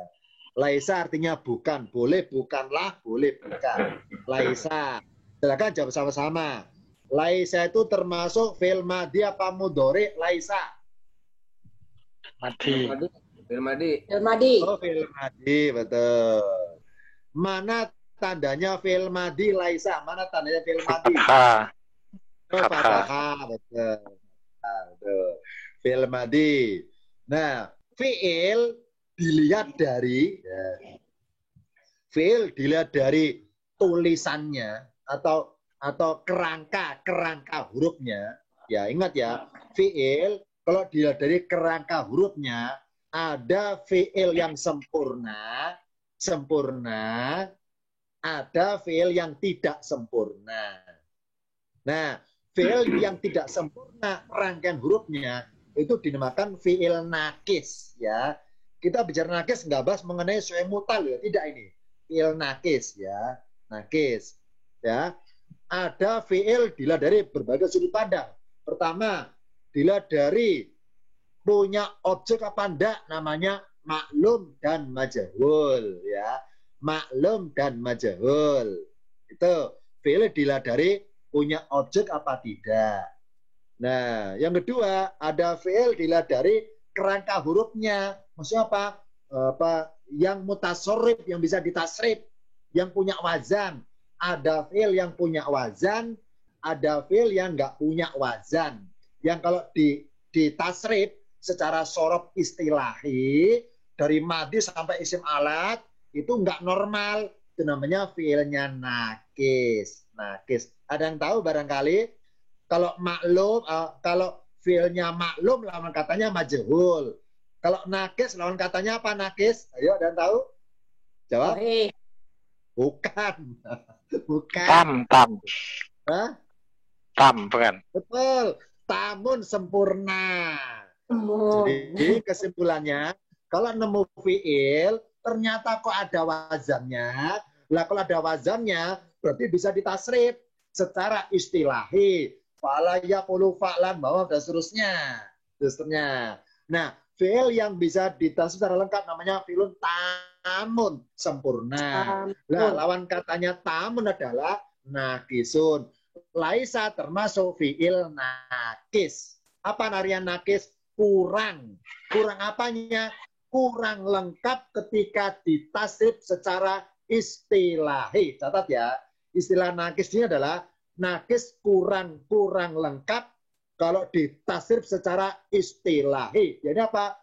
Speaker 1: Laisa artinya bukan. Boleh bukanlah, boleh bukan. Laisa. Silakan jawab sama-sama. Laisa itu termasuk fi'il madhi apa mudhari? Laisa.
Speaker 2: Madhi.
Speaker 3: Fi'il madhi.
Speaker 1: Oh, fi'il madhi, betul. Mana tandanya fi'il madhi laisa? Mana tandanya fi'il madhi? Fathah, betul. Fi'il madhi. Nah, fi'il dilihat dari fi'il dilihat dari tulisannya atau kerangka hurufnya. Ya, ingat ya, fi'il kalau dilihat dari kerangka hurufnya ada fi'il yang sempurna, ada fi'il yang tidak sempurna. Nah, fi'il yang tidak sempurna rangkaian hurufnya itu dinamakan fi'il nakis, ya. Kita bicara nakis nggak bahas mengenai suai mutal ya, tidak ini. Fi'il nakis ya, nakis. Ya. Ada fi'il dilihat dari berbagai sudut pandang. Pertama, dilihat dari punya objek apa enggak, namanya maklum dan majhul ya. Maklum dan majhul. Itu fi'il dilihat dari punya objek apa tidak. Nah, yang kedua ada fi'il dilihat dari kerangka hurufnya. Maksudnya apa? Yang mutasarrif, yang bisa ditasrif, yang punya wazan. Ada fi'il yang punya wazan, ada fi'il yang nggak punya wazan. Yang kalau ditasrif secara sorof istilahi dari madhi sampai isim alat itu nggak normal. Itu namanya fi'ilnya nakis. Nakis. Ada yang tahu barangkali kalau maklum, kalau fi'ilnya maklum lawan katanya majhul. Kalau nakis lawan katanya apa nakis? Ayo, ada yang tahu? Jawab. Bukan. Bukan.
Speaker 4: Tam.
Speaker 1: Hah?
Speaker 4: Tam, bukan.
Speaker 1: Betul. Tamun sempurna. Jadi kesimpulannya, kalau nemu fi'il, ternyata kok ada wazannya. Lah kalau ada wazannya, berarti bisa ditasrif secara istilahi. Fa'ala yaqulu fa'lan bawah dan seterusnya. Nah, fi'il yang bisa ditasrif secara lengkap namanya fi'ilun tamun, sempurna. Nah, lawan katanya tamun adalah nakisun. Laisa termasuk fi'il nakis. Apa narian nakis? Kurang. Kurang apanya? Kurang lengkap ketika ditasrif secara istilahi. Catat ya. Istilah nakis ini adalah nakis kurang lengkap kalau ditasrif secara istilahi. Jadi apa?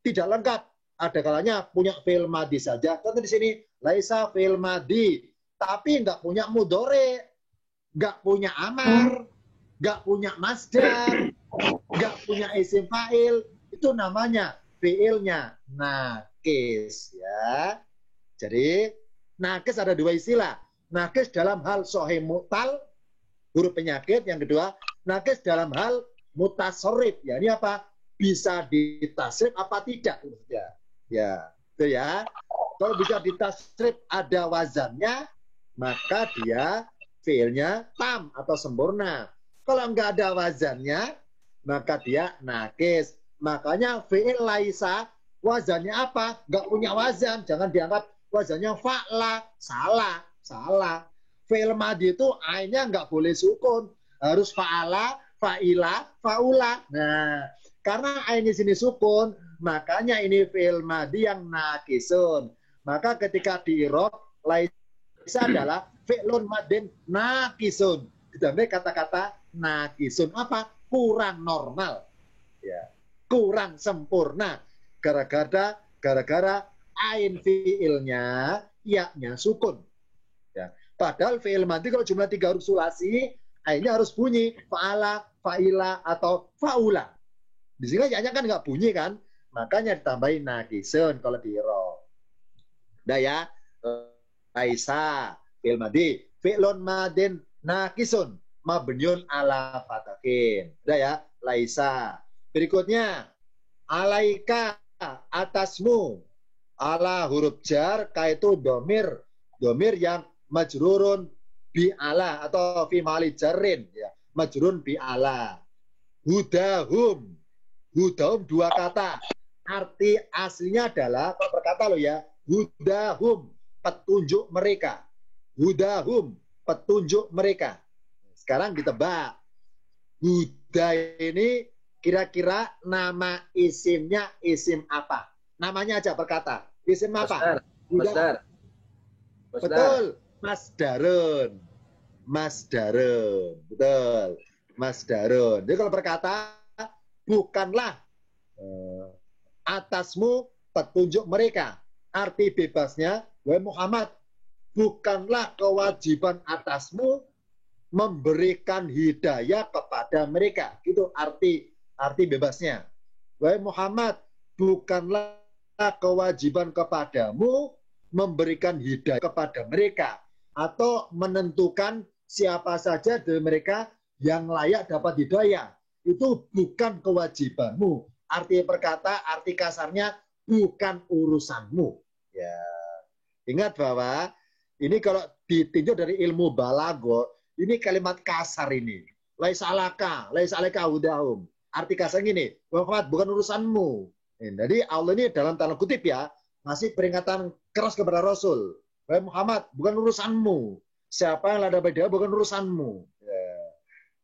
Speaker 1: Tidak lengkap. Ada kalanya punya fi'il madhi saja. Contoh di sini laisa fi'il madhi, tapi nggak punya mudhari, nggak punya amar, nggak punya masdar, nggak punya isim fa'il. Itu namanya fi'ilnya nakis ya. Jadi nakis ada dua istilah. Nakis dalam hal sahih mu'tal, huruf penyakit. Yang kedua, nakis dalam hal mutasarrif. Ya, ini apa? bisa ditasrif apa tidak? Ya, itu ya. Kalau bisa ditasrif ada wazannya, maka dia fiilnya tam atau sempurna. Kalau nggak ada wazannya, maka dia nakis. Makanya fiil laisa wazannya apa? Nggak punya wazan. Jangan dianggap wazannya fa'la. Salah. Salah. Fiil madi itu ainnya nggak boleh sukun. Harus fa'ala, fa'ila, fa'ula. Nah, karena ain di sini sukun, makanya ini fiil madi yang nakisun. Maka ketika di-i'rab, laisa adalah fi'lun madin nakisun. Ditambah kata-kata nakisun. Apa? Kurang normal. Ya. Kurang sempurna. Gara-gara ain fi'ilnya, ya-nya sukun. Ya. Padahal fi'il madi kalau jumlah 3 huruf sulasi, ainnya harus bunyi. Fa'ala, fa'ila, atau fa'ula. Di sini ya-nya kan nggak bunyi kan? Makanya ditambahin nakisun kalau di-i'rab. Udah ya, laisa fi'il madi fi'lun madin nakisun mabniun ala fatahin. Udah ya, laisa. Berikutnya alaika atasmu, ala huruf jar kaitu domir yang majrurun bi ala atau fi mali jarrin ya, majrurun bi ala. Hudahum dua kata, arti aslinya adalah kalau berkata lo ya, hudahum, petunjuk mereka. Hudahum, petunjuk mereka. Sekarang ditebak. Huda ini kira-kira nama isimnya isim apa? Namanya aja berkata. Isim apa?
Speaker 2: Masdar.
Speaker 1: Betul. Masdarun. Betul. Masdarun. Jadi kalau berkata, bukanlah atasmu petunjuk mereka. Arti bebasnya, wahai Muhammad, bukanlah kewajiban atasmu memberikan hidayah kepada mereka. Itu arti bebasnya. Wahai Muhammad, bukanlah kewajiban kepadamu memberikan hidayah kepada mereka atau menentukan siapa saja dari mereka yang layak dapat hidayah. Itu bukan kewajibanmu. Arti perkata, arti kasarnya bukan urusanmu. Ya. Ingat bahwa ini kalau ditinjau dari ilmu balago, ini kalimat kasar ini. Laisa alaka hudahum. Arti kasar gini, Muhammad bukan urusanmu. Jadi Allah ini dalam tanda kutip ya, masih peringatan keras kepada Rasul. Wahai Muhammad, bukan urusanmu. Siapa yang ada pada bukan urusanmu. Ya.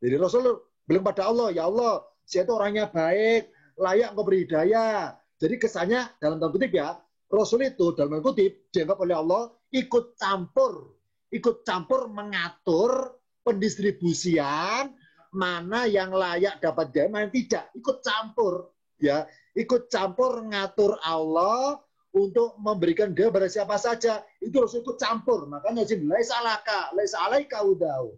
Speaker 1: Jadi Rasul bilang pada Allah, ya Allah, saya itu orangnya baik, layak engkau beri hidayah. Jadi kesannya dalam tanda kutip ya, Rasul itu dalam tanda kutip dianggap oleh Allah ikut campur mengatur pendistribusian mana yang layak dapat hidayah, mana yang tidak, ikut campur ya, ikut campur ngatur Allah untuk memberikan hidayah pada siapa saja. Itu Rasul ikut campur. Makanya sini laisa alaika hudahum.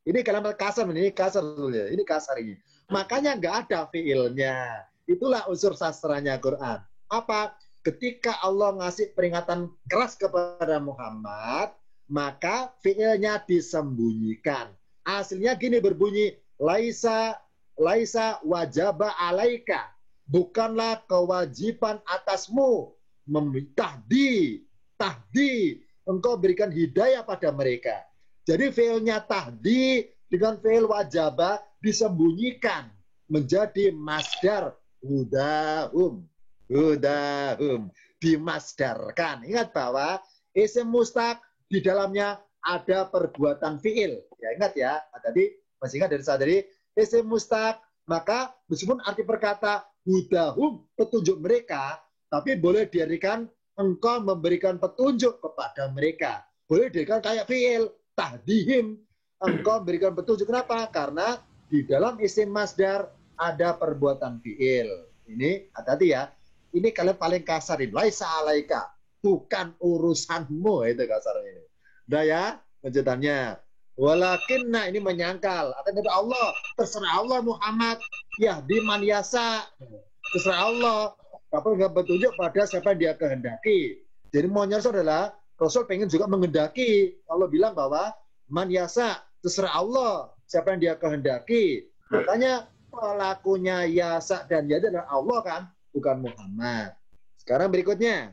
Speaker 1: Ini kalimat kasar, ini kasar ya. Ini kasar ini. Makanya nggak ada fiilnya. Itulah unsur sastranya Quran. Apa? Ketika Allah ngasih peringatan keras kepada Muhammad, maka fiilnya disembunyikan. Aslinya gini berbunyi, laisa wajaba alaika. Bukanlah kewajiban atasmu tahdi engkau berikan hidayah pada mereka. Jadi fiilnya tahdi dengan fiil wajaba disembunyikan menjadi masdar hudahum, dimasdarkan. Ingat bahwa isim mustaq di dalamnya ada perbuatan fiil. Ya ingat ya, tadi masih ingat dari saya tadi isim mustaq, maka meskipun arti perkata hudahum, petunjuk mereka, tapi boleh diartikan engkau memberikan petunjuk kepada mereka. Boleh diartikan kayak fiil tahdihim, engkau memberikan petunjuk. Kenapa? Karena di dalam isim masdar ada perbuatan fiil. Ini hati-hati ya. Ini kalian paling kasar ini. Laisa alaika, bukan urusanmu, itu kasarnya ini. Udah ya, lanjutannya. Walakinna, ini menyangkal. Kata Allah, terserah Allah Muhammad, yahdi man yasa. Terserah Allah. Tapi nggak petunjuk pada siapa yang dia kehendaki. Jadi maunya adalah Rasul pengen juga menghendaki. Allah bilang bahwa man yasa, terserah Allah siapa yang dia kehendaki. Makanya Pelakunya Yasa dan Yazid adalah Allah kan, bukan Muhammad. Sekarang berikutnya.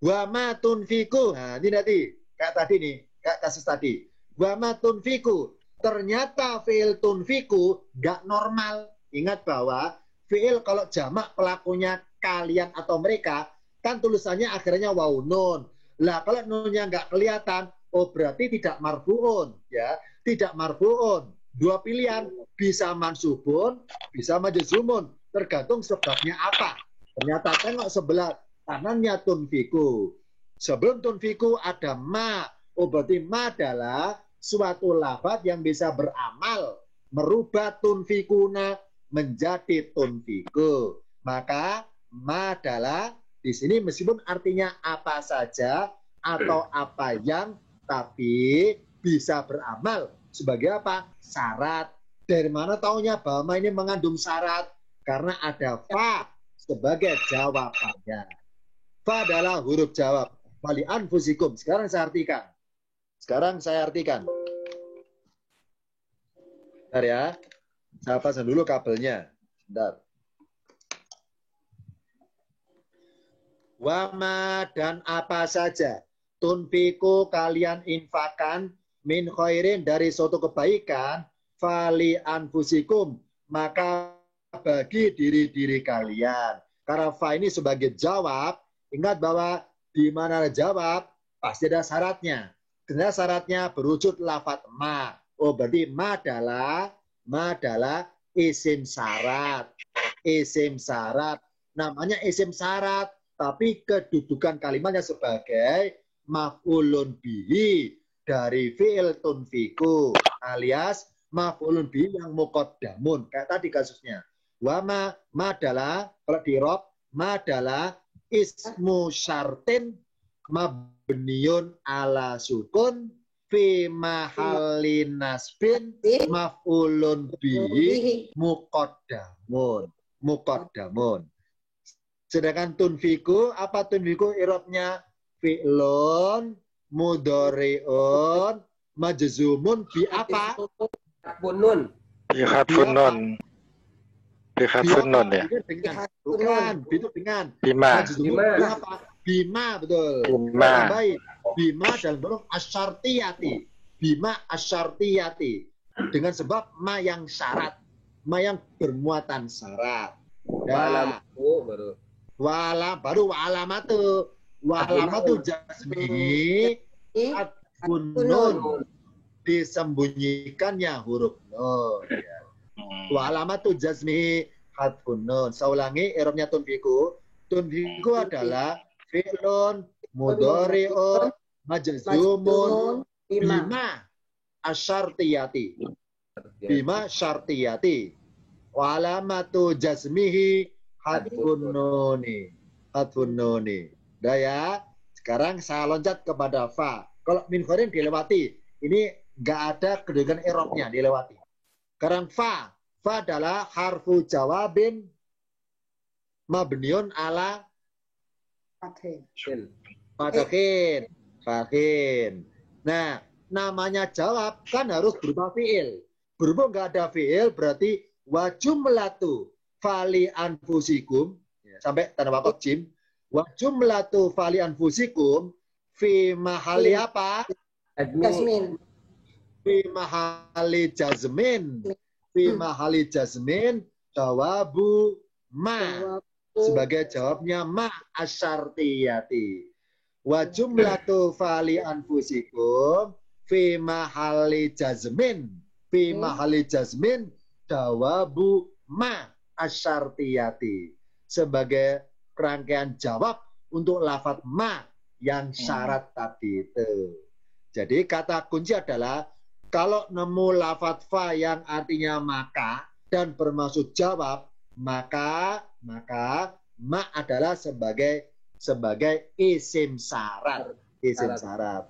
Speaker 1: Wa ma tunfiku. Nah, ini nanti kayak tadi nih, kayak kasus tadi. Wa ma tunfiku. Ternyata fi'il tunfiku nggak normal. Ingat bahwa fi'il kalau jamak pelakunya kalian atau mereka, kan tulisannya akhirnya waw nun. Lah kalau nunnya nggak kelihatan, oh berarti tidak marfu'un, ya. Tidak marfu'un. Dua pilihan, bisa mansubun, bisa majzumun, tergantung sebabnya apa. Ternyata tengok sebelah kanannya tunfiku. Sebelum tunfiku ada ma. Oh berarti ma adalah suatu lafaz yang bisa beramal, merubah tunfikuna menjadi tunfiku. Maka ma adalah di sini meskipun artinya apa saja atau apa yang, tapi bisa beramal sebagai apa? Syarat. Dari mana taunya bahwa ini mengandung syarat? Karena ada fa sebagai jawabannya. Fa adalah huruf jawab. Wali anfusikum. Sekarang saya artikan. Bentar ya. Saya pasang dulu kabelnya. Bentar. Wama dan apa saja. Tunfiku kalian infakan min khairin dari suatu kebaikan, fali anfusikum, maka bagi diri-diri kalian. Karena fa ini sebagai jawab, ingat bahwa di mana ada jawab pasti ada syaratnya. Karena syaratnya berwujud lafadz ma. Oh berarti ma adalah isim syarat. Isim syarat. Namanya isim syarat, tapi kedudukan kalimatnya sebagai maf'ulun bihi dari fi'il tunfiku alias maf'ulun bihi yang muqaddamun. Kayak tadi kasusnya. Wa ma adalah, kalau di Rob, ma adalah ismu syartin mabniun ala sukun fi mahallin nasbin maf'ulun bihi muqaddamun. Sedangkan tunfiku, apa tunfiku irobnya? Fi'lun mudhari'un majzumun bi apa?
Speaker 2: Bunun.
Speaker 4: Bi hatfun nun. Bi hatfun nun ya.
Speaker 1: Bukan, itu dengan
Speaker 4: Bima.
Speaker 1: Apa? Bima, betul.
Speaker 4: Bima.
Speaker 1: Baik. Bima dalam bentuk asyartiyati. Bima asyartiyati. Dengan sebab ma yang syarat. Ma yang bermuatan syarat. Nah, baru wa'alamatu. Wa'alamatu jazmi nun. Disembunyikannya huruf nun. Ya. Wa'alamatu jazmi hadfun nun. Saya ulangi irobnya tunfiku. Tunfiku adalah fi'lun mudhari'un majzumun bima asyartiyati. Bima syartiyati. Wa'alamatu jazmihi hadfun nuni. Hadfun nuni. Udah ya. Sekarang saya loncat kepada fa. Kalau min khairin dilewati. Ini nggak ada kedudukan irobnya dilewati. Sekarang fa. Fa adalah harfu jawabin mabniun ala Fathin. Nah, namanya jawab kan harus berupa fi'il. Berhubung nggak ada fi'il berarti wa jumlatu fali anfusikum. Sampai tanda bapak jim. Wa jumlatu fali anfusikum fi mahali apa?
Speaker 2: Jasmin.
Speaker 1: Fi mahali jazmin. Fi mahali jazmin jawabu ma. Sebagai jawabnya ma asyartiyati. Wa jumlatu fali anfusikum fi mahali jazmin. Fi mahali jazmin jawabu ma asyartiyati. Sebagai rangkaian jawab untuk lafadz ma yang syarat tadi itu. Jadi kata kunci adalah kalau nemu lafadz fa yang artinya maka dan bermaksud jawab, maka ma adalah sebagai isim syarat. Isim syarat.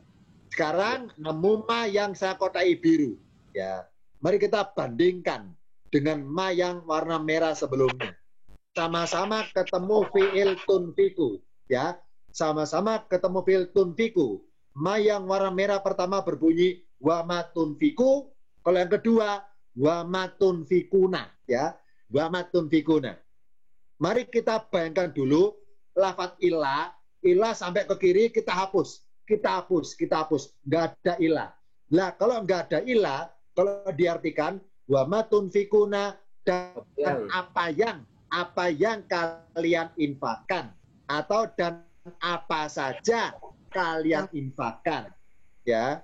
Speaker 1: Sekarang nemu ma yang saya kotai biru. Ya, mari kita bandingkan dengan ma yang warna merah sebelumnya. Sama-sama ketemu fi'il tunfiku, ya. Sama-sama ketemu fi'il tunfiku. Ma yang warna merah pertama berbunyi wa ma tunfiku. Kalau yang kedua wa matun fikuna, ya. Wa matun fikuna. Mari kita bayangkan dulu lafaz ilah sampai ke kiri kita hapus. Kita hapus. Nggak ada ilah. Nah, kalau nggak ada ilah, kalau diartikan wa matun fikuna dan apa yang kalian infakkan atau dan apa saja kalian infakkan, ya.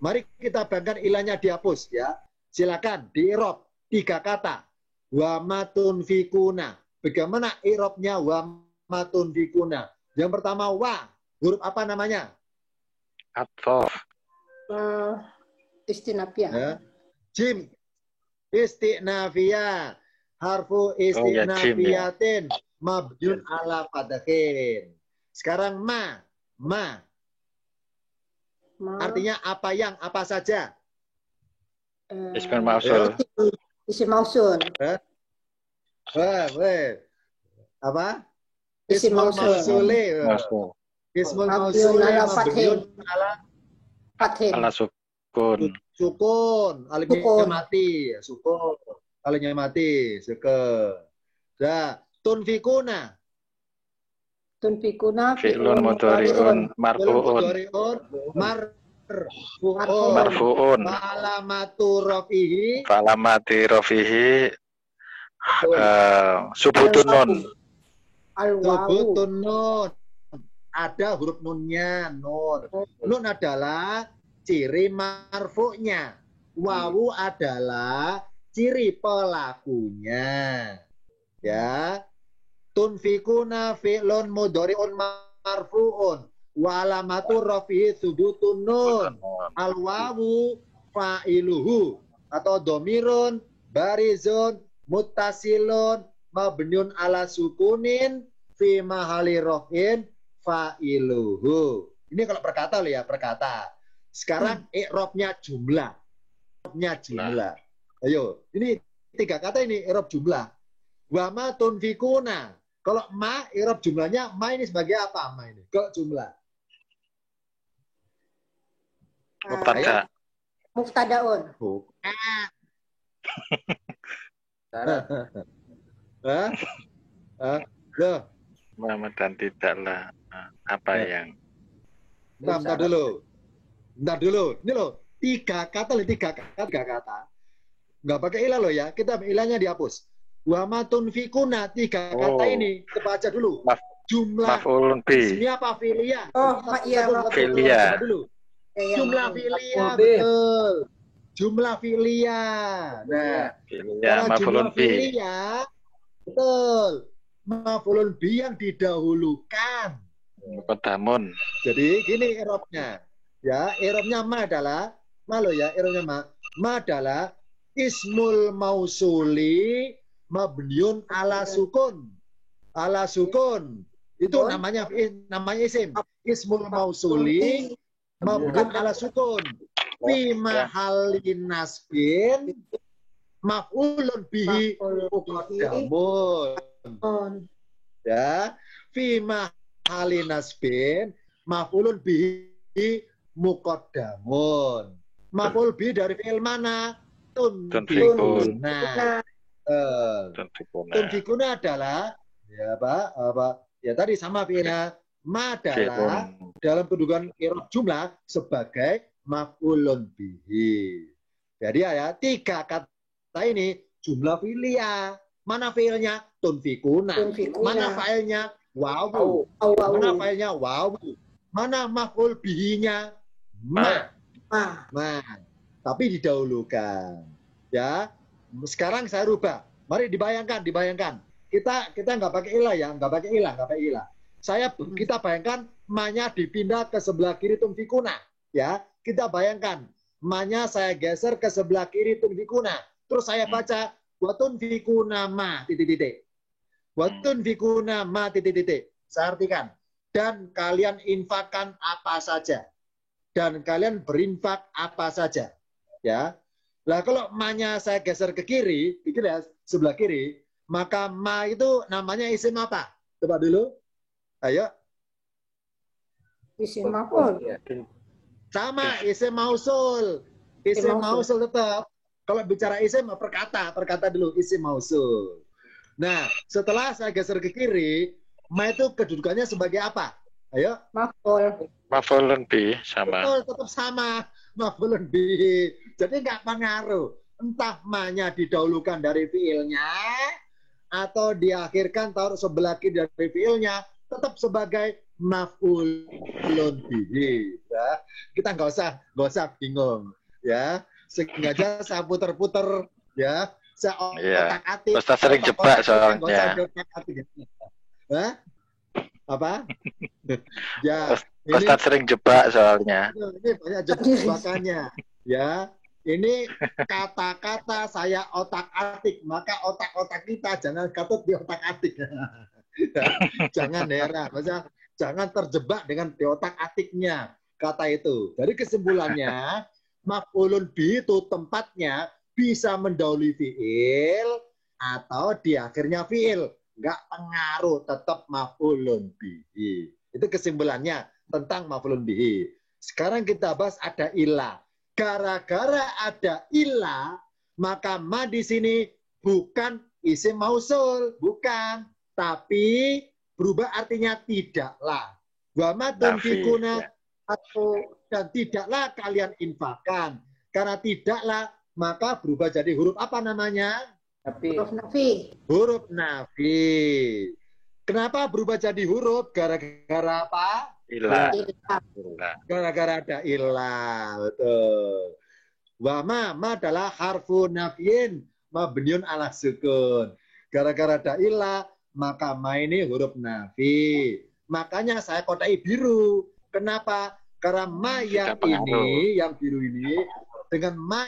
Speaker 1: Mari kita bayangkan ilahnya dihapus, ya. Silakan di i'rab 3 kata. Wa matun fikuna. Bagaimana i'rabnya wa matun fikuna? Yang pertama wa, huruf apa namanya?
Speaker 4: Athof.
Speaker 2: Istinafiyah.
Speaker 1: Ya. Jim. Istinafiyah. Harfu istinafiyatin. Mabjun ala fadakhin. Sekarang ma. Artinya apa saja?
Speaker 4: Ismul mausul.
Speaker 2: Isim mausul.
Speaker 1: Apa?
Speaker 2: Isim mausul.
Speaker 1: Ismul mausul mabniun ala
Speaker 2: Fathin.
Speaker 4: Ala sukun.
Speaker 1: sukun. Alifnya mati. Sukun. Alifnya mati. Sukun. Nah, tunfikuna.
Speaker 4: Fi'lun mudhari'un marfu'un. Marfu'un. Fa'alamati rafihi subutun nun.
Speaker 1: Subutun nun. Ada huruf nunnya, nun. Nun adalah ciri marfu'nya. Wawu adalah ciri pelakunya. Ya. Tunfikuna fi'lun mudhari'un marfu'un. Wa alamatu rafihi subutun nun. Al-wawu fa'iluhu. Atau domirun, barizun, muttasilun, mabniun ala sukunin, fi mahali raf'in, fa'iluhu. Ini kalau perkata loh ya, perkata. Sekarang i'rabnya jumlah. I'rabnya jumlah. Ayo, ini 3 kata ini i'rab jumlah. Wa ma tunfikuna. Kalau ma, i'rab jumlahnya, ma ini sebagai apa? Ma ini. Kok jumlah?
Speaker 4: Mubtada.
Speaker 2: Muftadaun.
Speaker 1: Bukan. Loh.
Speaker 4: Muhammad dan tidaklah apa yang.
Speaker 1: Bentar dulu. Ini loh. 3 kata. Nggak pakai ilah loh ya. Kita ilahnya dihapus. Wa ma tunfikuna 3 kata ini. Kita baca dulu. Jumlah
Speaker 4: Maf'ulun bi.
Speaker 1: ismiyah apa fi'liyah?
Speaker 4: Fi'liyah.
Speaker 1: Jumlah fi'liyah, betul. Jumlah fi'liyah. Nah,
Speaker 4: Fi'liyah
Speaker 1: kalau jumlah
Speaker 4: maf'ulun bi.
Speaker 1: fi'liyah, betul. Maf'ulun bi yang didahulukan.
Speaker 4: Muqaddamun.
Speaker 1: Jadi gini i'rabnya. Ya, i'rabnya ma adalah i'rabnya ma adalah ismul mausuli mabniun ala sukun. Ala sukun. Itu namanya isim. Ismul mausuli mabniun ala sukun. Fi mahalin nasbin maf'ulun bihi muqaddamun. Ya, fi mahalin nasbin maf'ulun bihi muqaddamun. Maf'ul bihi dari fi'il mana? Tunfikuna. Tunfikuna adalah ya apa? Ya tadi sama fi'ilnya. Ma adalah dalam kedudukan i'rab jumlah sebagai maf'ulun bihi. Jadi ya 3 kata ini jumlah fi'liyah. Mana fi'ilnya? Tunfikuna. Mana fa'ilnya? Wawu. Mana fa'ilnya? Wawu. Mana maf'ul bihinya? Ma. Tapi didahulukan. Ya. Sekarang saya rubah. Mari dibayangkan. Kita nggak pakai ilah ya, nggak pakai ilah. Kita bayangkan ma-nya dipindah ke sebelah kiri tunfikuna. Ya, kita bayangkan ma-nya saya geser ke sebelah kiri tunfikuna. Terus saya baca wa tunfikuna ma titik-titik. Wa tunfikuna ma titik-titik. Saya artikan dan kalian infakkan apa saja. Dan kalian berinfak apa saja. Ya. Lah kalau ma-nya saya geser ke kiri, ya, sebelah kiri, maka ma itu namanya isim apa? Coba dulu. Ayo.
Speaker 2: Isim maf'ul.
Speaker 1: Sama, isim mausul. Isim mausul tetap. Kalau bicara isim perkata dulu isim mausul. Nah, setelah saya geser ke kiri, ma itu kedudukannya sebagai apa? Ayo.
Speaker 2: Maf'ul.
Speaker 4: Maf'ulun bih sama.
Speaker 1: Betul, tetap sama. Maf'ulun bih. Jadi nggak pengaruh. Entah ma-nya didahulukan dari fiilnya atau diakhirkan taruh sebelah kiri dari fiilnya, tetap sebagai maf'ulun bih. Ya. Kita nggak usah bingung. Ya, sengaja saya puter-puter. Ya.
Speaker 4: Iya.
Speaker 1: Otak-atik.
Speaker 4: Ustaz sering jebak soalnya.
Speaker 1: Hah? Apa? Ya,
Speaker 4: Ustaz sering jebak soalnya.
Speaker 1: ini banyak jebakannya. Ya, ini kata-kata saya otak-atik, maka otak-otak kita jangan katut di otak-atik. Jangan heran, maksudnya jangan terjebak dengan di otak-atiknya kata itu. Dari kesimpulannya, maf'ulun bih itu tempatnya bisa mendahului fiil atau di akhirnya fiil. Enggak pengaruh, tetap maf'ulun bih. Itu kesimpulannya tentang maf'ulun bih. Sekarang kita bahas ada ilah. Gara-gara ada ilah, maka ma di sini bukan isim mausul, bukan, tapi berubah artinya tidaklah. Wa ma tunfikuna dan tidaklah kalian infakkan. Karena tidaklah, maka berubah jadi huruf apa namanya?
Speaker 2: Huruf nafi.
Speaker 1: Huruf nafi. Kenapa berubah jadi huruf? Gara-gara apa?
Speaker 4: Ilah.
Speaker 1: Gara-gara ada ilah. Betul. Wa ma adalah harfu nafiin mabniun ala sukun. Gara-gara ada ilah, maka ma ini huruf nafi. Makanya saya kodai biru. Kenapa? Karena ma yang ini, yang biru ini, dengan ma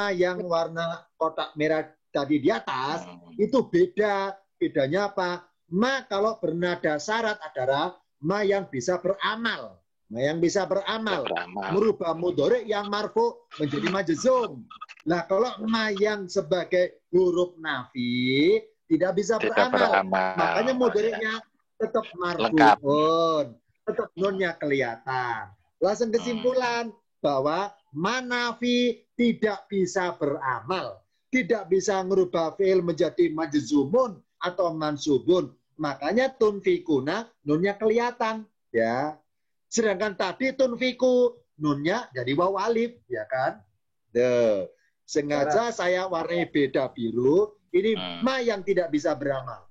Speaker 1: yang warna kotak merah tadi di atas, itu beda. Bedanya apa? Ma kalau bernada syarat adalah ma yang bisa beramal. Ma yang bisa beramal. Merubah mudhari yang marfu menjadi majzum. Nah, kalau ma yang sebagai huruf nafi tidak bisa beramal. Makanya mudhari'nya tetap marfu'un. Tetap nunnya kelihatan. Langsung kesimpulan bahwa manafi tidak bisa beramal. Tidak bisa merubah fi'il menjadi majzumun atau mansubun. Makanya tunfikuna nunnya kelihatan. Ya. Sedangkan tadi tunfiku nunnya jadi waw alif. Ya kan? Sengaja saya warnai beda biru. Ini ma yang tidak bisa beramal.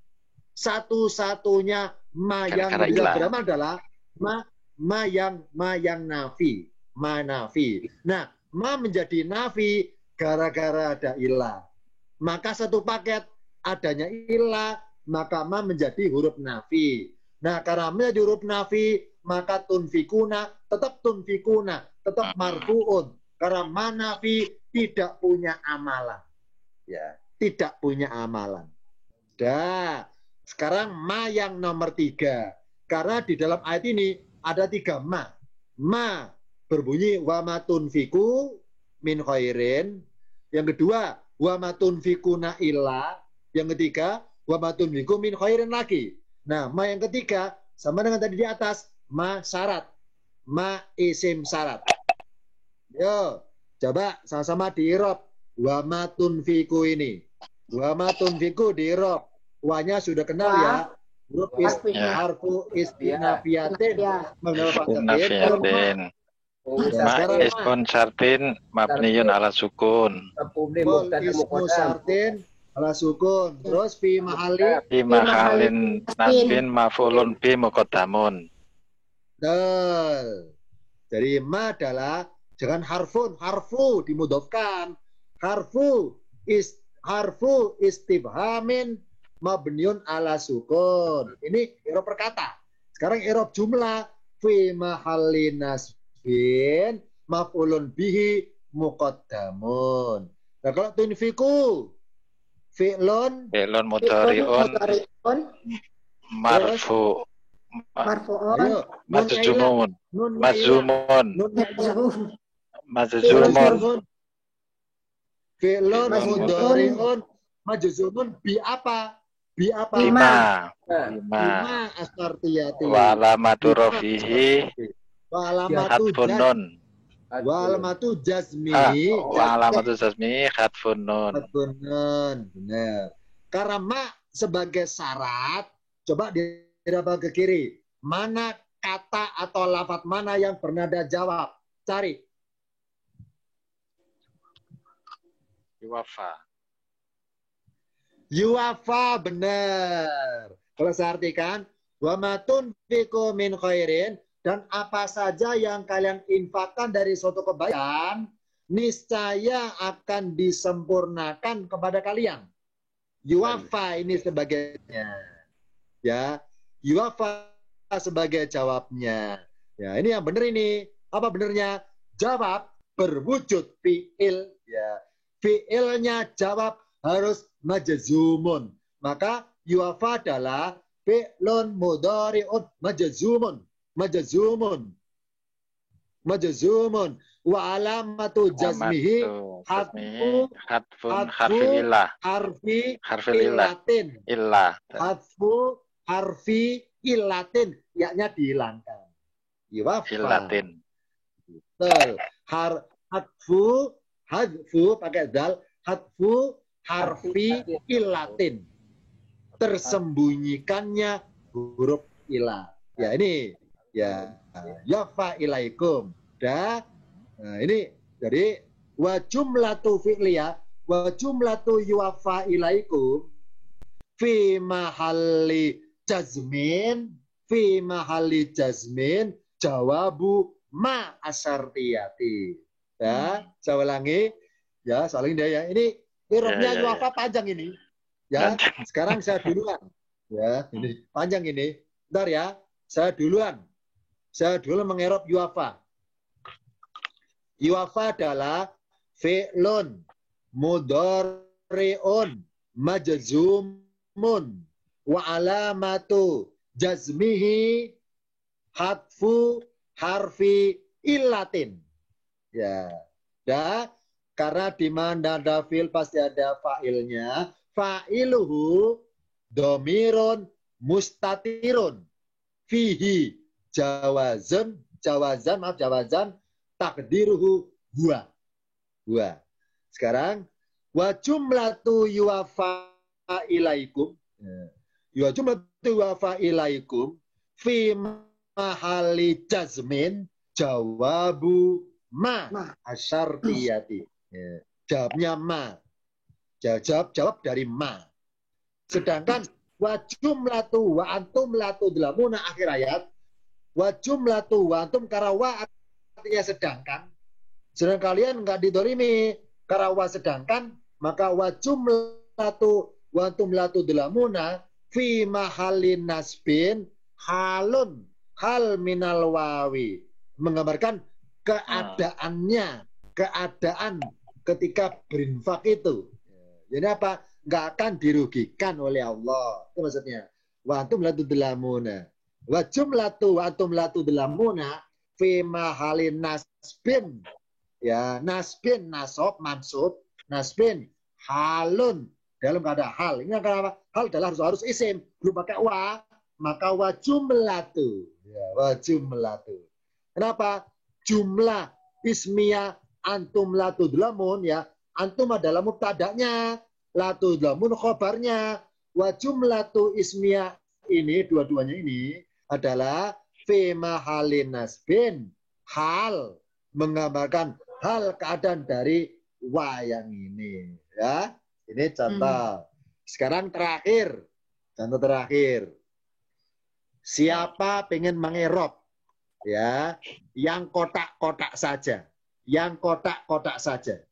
Speaker 1: Satu-satunya ma yang bisa beramal adalah ma yang nafi. Ma nafi. Nah, ma menjadi nafi gara-gara ada ilah. Maka satu paket adanya ilah, maka ma menjadi huruf nafi. Nah, karena menjadi huruf nafi, maka tunfikuna, tetap marfu'un. Karena ma nafi tidak punya amalan. Ya, tidak punya amalan. Dah. Sekarang ma yang nomor 3. Karena di dalam ayat ini ada 3 ma. Ma berbunyi wa ma tunfiku min khairin. Yang kedua, wa ma tunfikuna illa. Yang ketiga, wa ma tunfiku min khairin lagi. Nah, ma yang ketiga sama dengan tadi di atas, ma syarat. Ma isim syarat. Yo, coba sama-sama di-i'rab. Wa ma tunfiku ini. Wa ma tunfiku di-i'rab. Wa-nya sudah kenal ya. Huruf harfu istinafiatin.
Speaker 4: Istinafiatin. Ma ismun syartin mabniyun ala sukun.
Speaker 1: Ismu syartin ala sukun. Terus fi
Speaker 4: mahalin nasbin maf'ulun bi muqaddamun.
Speaker 1: Jadi ma adalah jangan harfu dimudhofkan. Harfu istibhamin mabniun ala sukun. Ini i'rab perkata. Sekarang i'rab jumlah fi mahallin nasbin maf'ulun bihi muqaddamun. Nah, kalau tunfiku fi'lun
Speaker 4: mudhari'un marfu majzumun
Speaker 1: fi'lun mudhari'un majzumun bi apa?
Speaker 4: Bima
Speaker 1: asmartiyati.
Speaker 4: Wa alamatu rafihi hatfun nun.
Speaker 1: Wa alamatu jazmi.
Speaker 4: Wa alamatu jazmi hadfun nun.
Speaker 1: Hadfun nun. Benar. Karena ma sebagai syarat, coba diraba ke kiri. Mana kata atau lafaz mana yang bernada jawab? Cari.
Speaker 4: Yuwafa.
Speaker 1: Yuwafa, benar. Kalau saya artikan, wa ma tunfiqu min khairin, dan apa saja yang kalian infakkan dari suatu kebaikan, niscaya akan disempurnakan kepada kalian. Yuwafa ini sebagainya. Ya, yuwafa sebagai jawabnya. Ya, ini yang benar ini. Apa benernya? Jawab berwujud fi'il. Ya, fi'ilnya jawab harus majzumun. Maka yuwafa adalah fi'lun mudhari'un majzumun. Majzumun. Majzumun. Wa alamatu jazmihi
Speaker 4: hadfun harfilillah.
Speaker 1: Harfi illatin.
Speaker 4: Illah.
Speaker 1: Hadfu harfi illatin. Yaknya dihilangkan. Yuwafa.
Speaker 4: Illatin.
Speaker 1: Betul. Hadfu pakai dal. Hadfu harfi illatin. Tersembunyikannya huruf ilah. Ya ini. Ya, yafa ilaikum. Nah, ini jadi wa jumlatu fi'liyah wa jumlatu yuwafa ilaikum fi mahalli jazmin jawabu ma asyartiyati. Ya, saya ulangi. Ya, saling dia ya. Ini irobnya yuwafa panjang ini. Ya, sekarang saya duluan. Ya, ini panjang ini. Bentar ya, saya duluan. Saya dulu mengerop yuwafa. Yuwafa adalah fi'lun mudhari'un majzumun wa alamatu jazmihi hadfu harfi illatin. Ya. Karena di mana ada fi'il pasti ada fa'ilnya. Fa'iluhu domirun mustatirun fihi jawazan takdiruhu huwa. Sekarang wa jumlatu yuwafa ilaikum. Wa jumlatu yuwafa ilaikum fi mahali jazmin jawabu ma asyartiyati. Jawabnya ma. Jawab dari ma. Sedangkan wa jumlatu wa antum la tudlamuna akhir ayat. Wa jumlatu wa antum karena wa artinya sedangkan. Sedangkan kalian enggak didolimi karena wa sedangkan, maka wa jumlatu wa antum la tudlamuna fi mahalin nasbin halun hal minal wawi. Menggambarkan keadaannya, keadaan ketika berinfak itu. Jadi apa? Enggak akan dirugikan oleh Allah. Itu maksudnya. Wa antum la tudlamuna. Wa jumlatu wa antum la tudlamuna fi mahalin nasbin. Ya, nasbin nasab mansub, nasbin halun dalam keadaan hal. Ini kenapa? Hal adalah harus isim, belum pakai wa, maka wa jumlatu. Ya, wa jumlatu. Kenapa? Jumlah ismiyah antum la tudlamun ya. Antum adalah mubtada'nya, la tudlamun khobarnya. Wa jumlatu ismiyah ini dua-duanya ini adalah fi mahalin nasbin, hal menggambarkan hal keadaan dari wa yang ini ya. Ini contoh. Sekarang terakhir. Contoh terakhir. Siapa pengen mengerop ya, yang kotak-kotak saja. Yang kotak-kotak saja.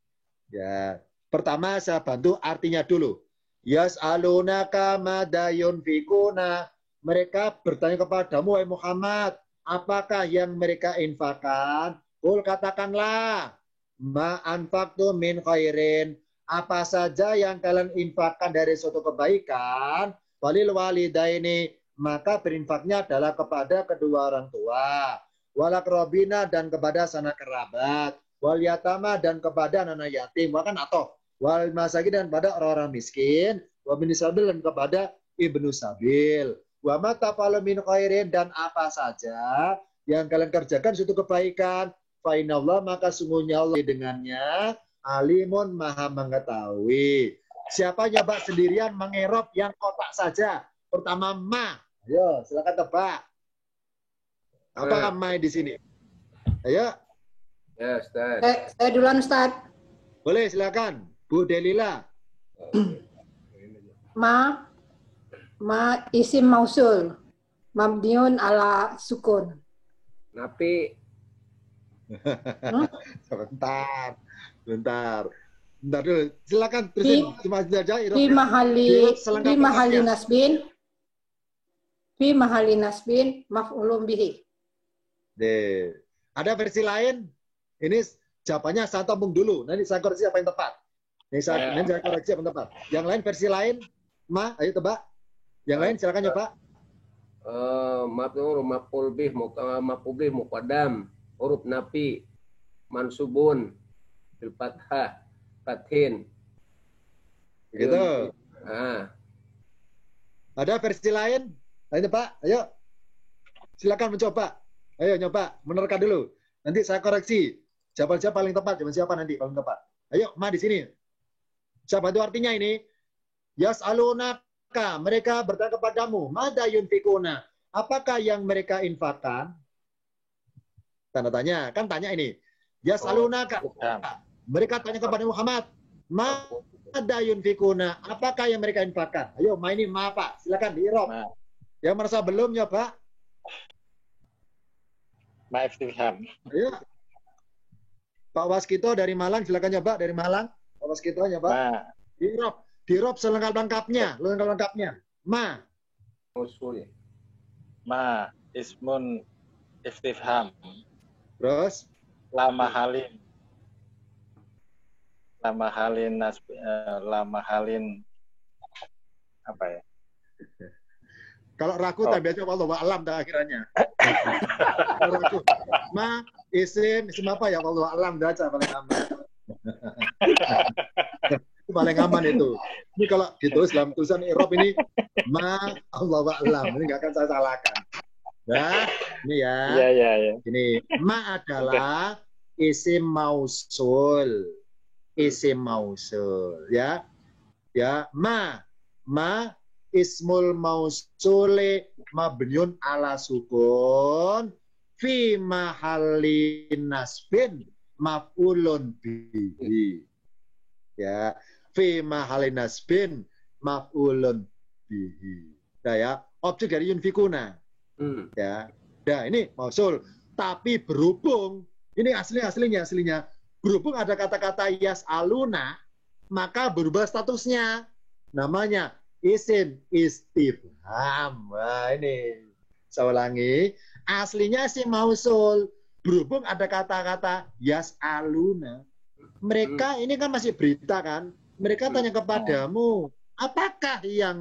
Speaker 1: Ya. Pertama saya bantu artinya dulu. Yas'alunaka madza yunfikuna. Mereka bertanya kepadamu, wahai Muhammad, apakah yang mereka infakkan? Qul katakanlah, ma anfaqtum min khairin. Apa saja yang kalian infakkan dari suatu kebaikan, walil walidaini, maka berinfaknya adalah kepada kedua orang tua, wal aqrabina dan kepada sanak kerabat, wal yatama dan kepada anak yatim, bahkan atau wal masakin dan kepada orang-orang miskin, wa bin sabil dan kepada ibnu sabil. Wa ma tafalu min khairin dan apa saja yang kalian kerjakan suatu kebaikan, Fa'inallah, maka sungguhnya Allah dengannya alimun maha mengetahui. Siapa nyoba sendirian mengerop yang kotak saja? Pertama ma. Ayo, silakan tebak. Apa ma di sini? Ayo.
Speaker 3: Ya, Ustaz.
Speaker 2: Saya duluan Ustaz.
Speaker 1: Boleh, silakan. Bu Delila.
Speaker 2: Ma isim mausul. Mabniun ala sukun.
Speaker 3: Napi.
Speaker 1: Sebentar dulu. Silakan terusin. Cuma saja
Speaker 2: Fi mahali nasbin maf'ulun bihi.
Speaker 1: Deh. Ada versi lain? Ini jawabannya saya tombong dulu. Nanti saya koreksi apa yang tepat. Ini saya koreksi apa yang tepat. Yang lain versi lain, Ma, ayo tebak. Yang lain silakan coba.
Speaker 3: Maf'ul bih muqaddam, huruf nafi, mansubun, bil fathah, fathin.
Speaker 1: Begitu. Ada versi lain? Ayo Pak, ayo. Silakan mencoba. Ayo nyoba, menerka dulu. Nanti saya koreksi. Jawaban siapa paling tepat? Jawaban siapa nanti paling tepat? Ayo, Ma di sini. Siapa itu artinya ini? Yas'alunaka, mereka bertanya kepadamu, mada yunfikuna, apakah yang mereka infakkan? Tanda tanya, kan tanya ini. Yas'alunaka, mereka tanya kepada Muhammad, mada yunfikuna, apakah yang mereka infakkan? Ayo, Ma ini Ma Pak, silakan di-irop. Yang merasa belum nyoba?
Speaker 4: Ma'iftifham.
Speaker 1: Ayo. Pak Waskito dari Malang, silakan nyoba dari Malang. Pak Waskito nyoba. Di-irop selengkap-lengkapnya, lengkap-lengkapnya. Ma.
Speaker 3: Usul.
Speaker 4: Ma ismun istifham.
Speaker 1: Terus
Speaker 4: Lama halin apa ya?
Speaker 1: kalau ragu tak biasa wallahu a'lam dah akhirannya. Kalau ragu. Ma isim apa ya wallahu a'lam dah paling aman. Itu paling aman itu. Ini kalau gitu dalam tulisan i'rab ini ma Allahu a'lam, ini enggak akan saya salahkan. Nah, ini ya.
Speaker 4: Iya.
Speaker 1: Ini ma adalah isim mausul. Isim mausul ya. Ya, ma ismul mausule mabniun ala sukun fi mahallin nasbin maf'ulun bihi. Ya, fi mahallin nasbin maf'ulun bihi. Nah ya, objek dari yunfikuna. Ya. Nah, ini mausul, tapi berhubung ini aslinya berhubung ada kata-kata yas'aluna, maka berubah statusnya. Namanya isim istifham. Wah, ini saya ulangi. Aslinya si mausul. Berhubung ada kata-kata yas'aluna. Mereka ini kan masih berita kan. Mereka tanya kepadamu, apakah yang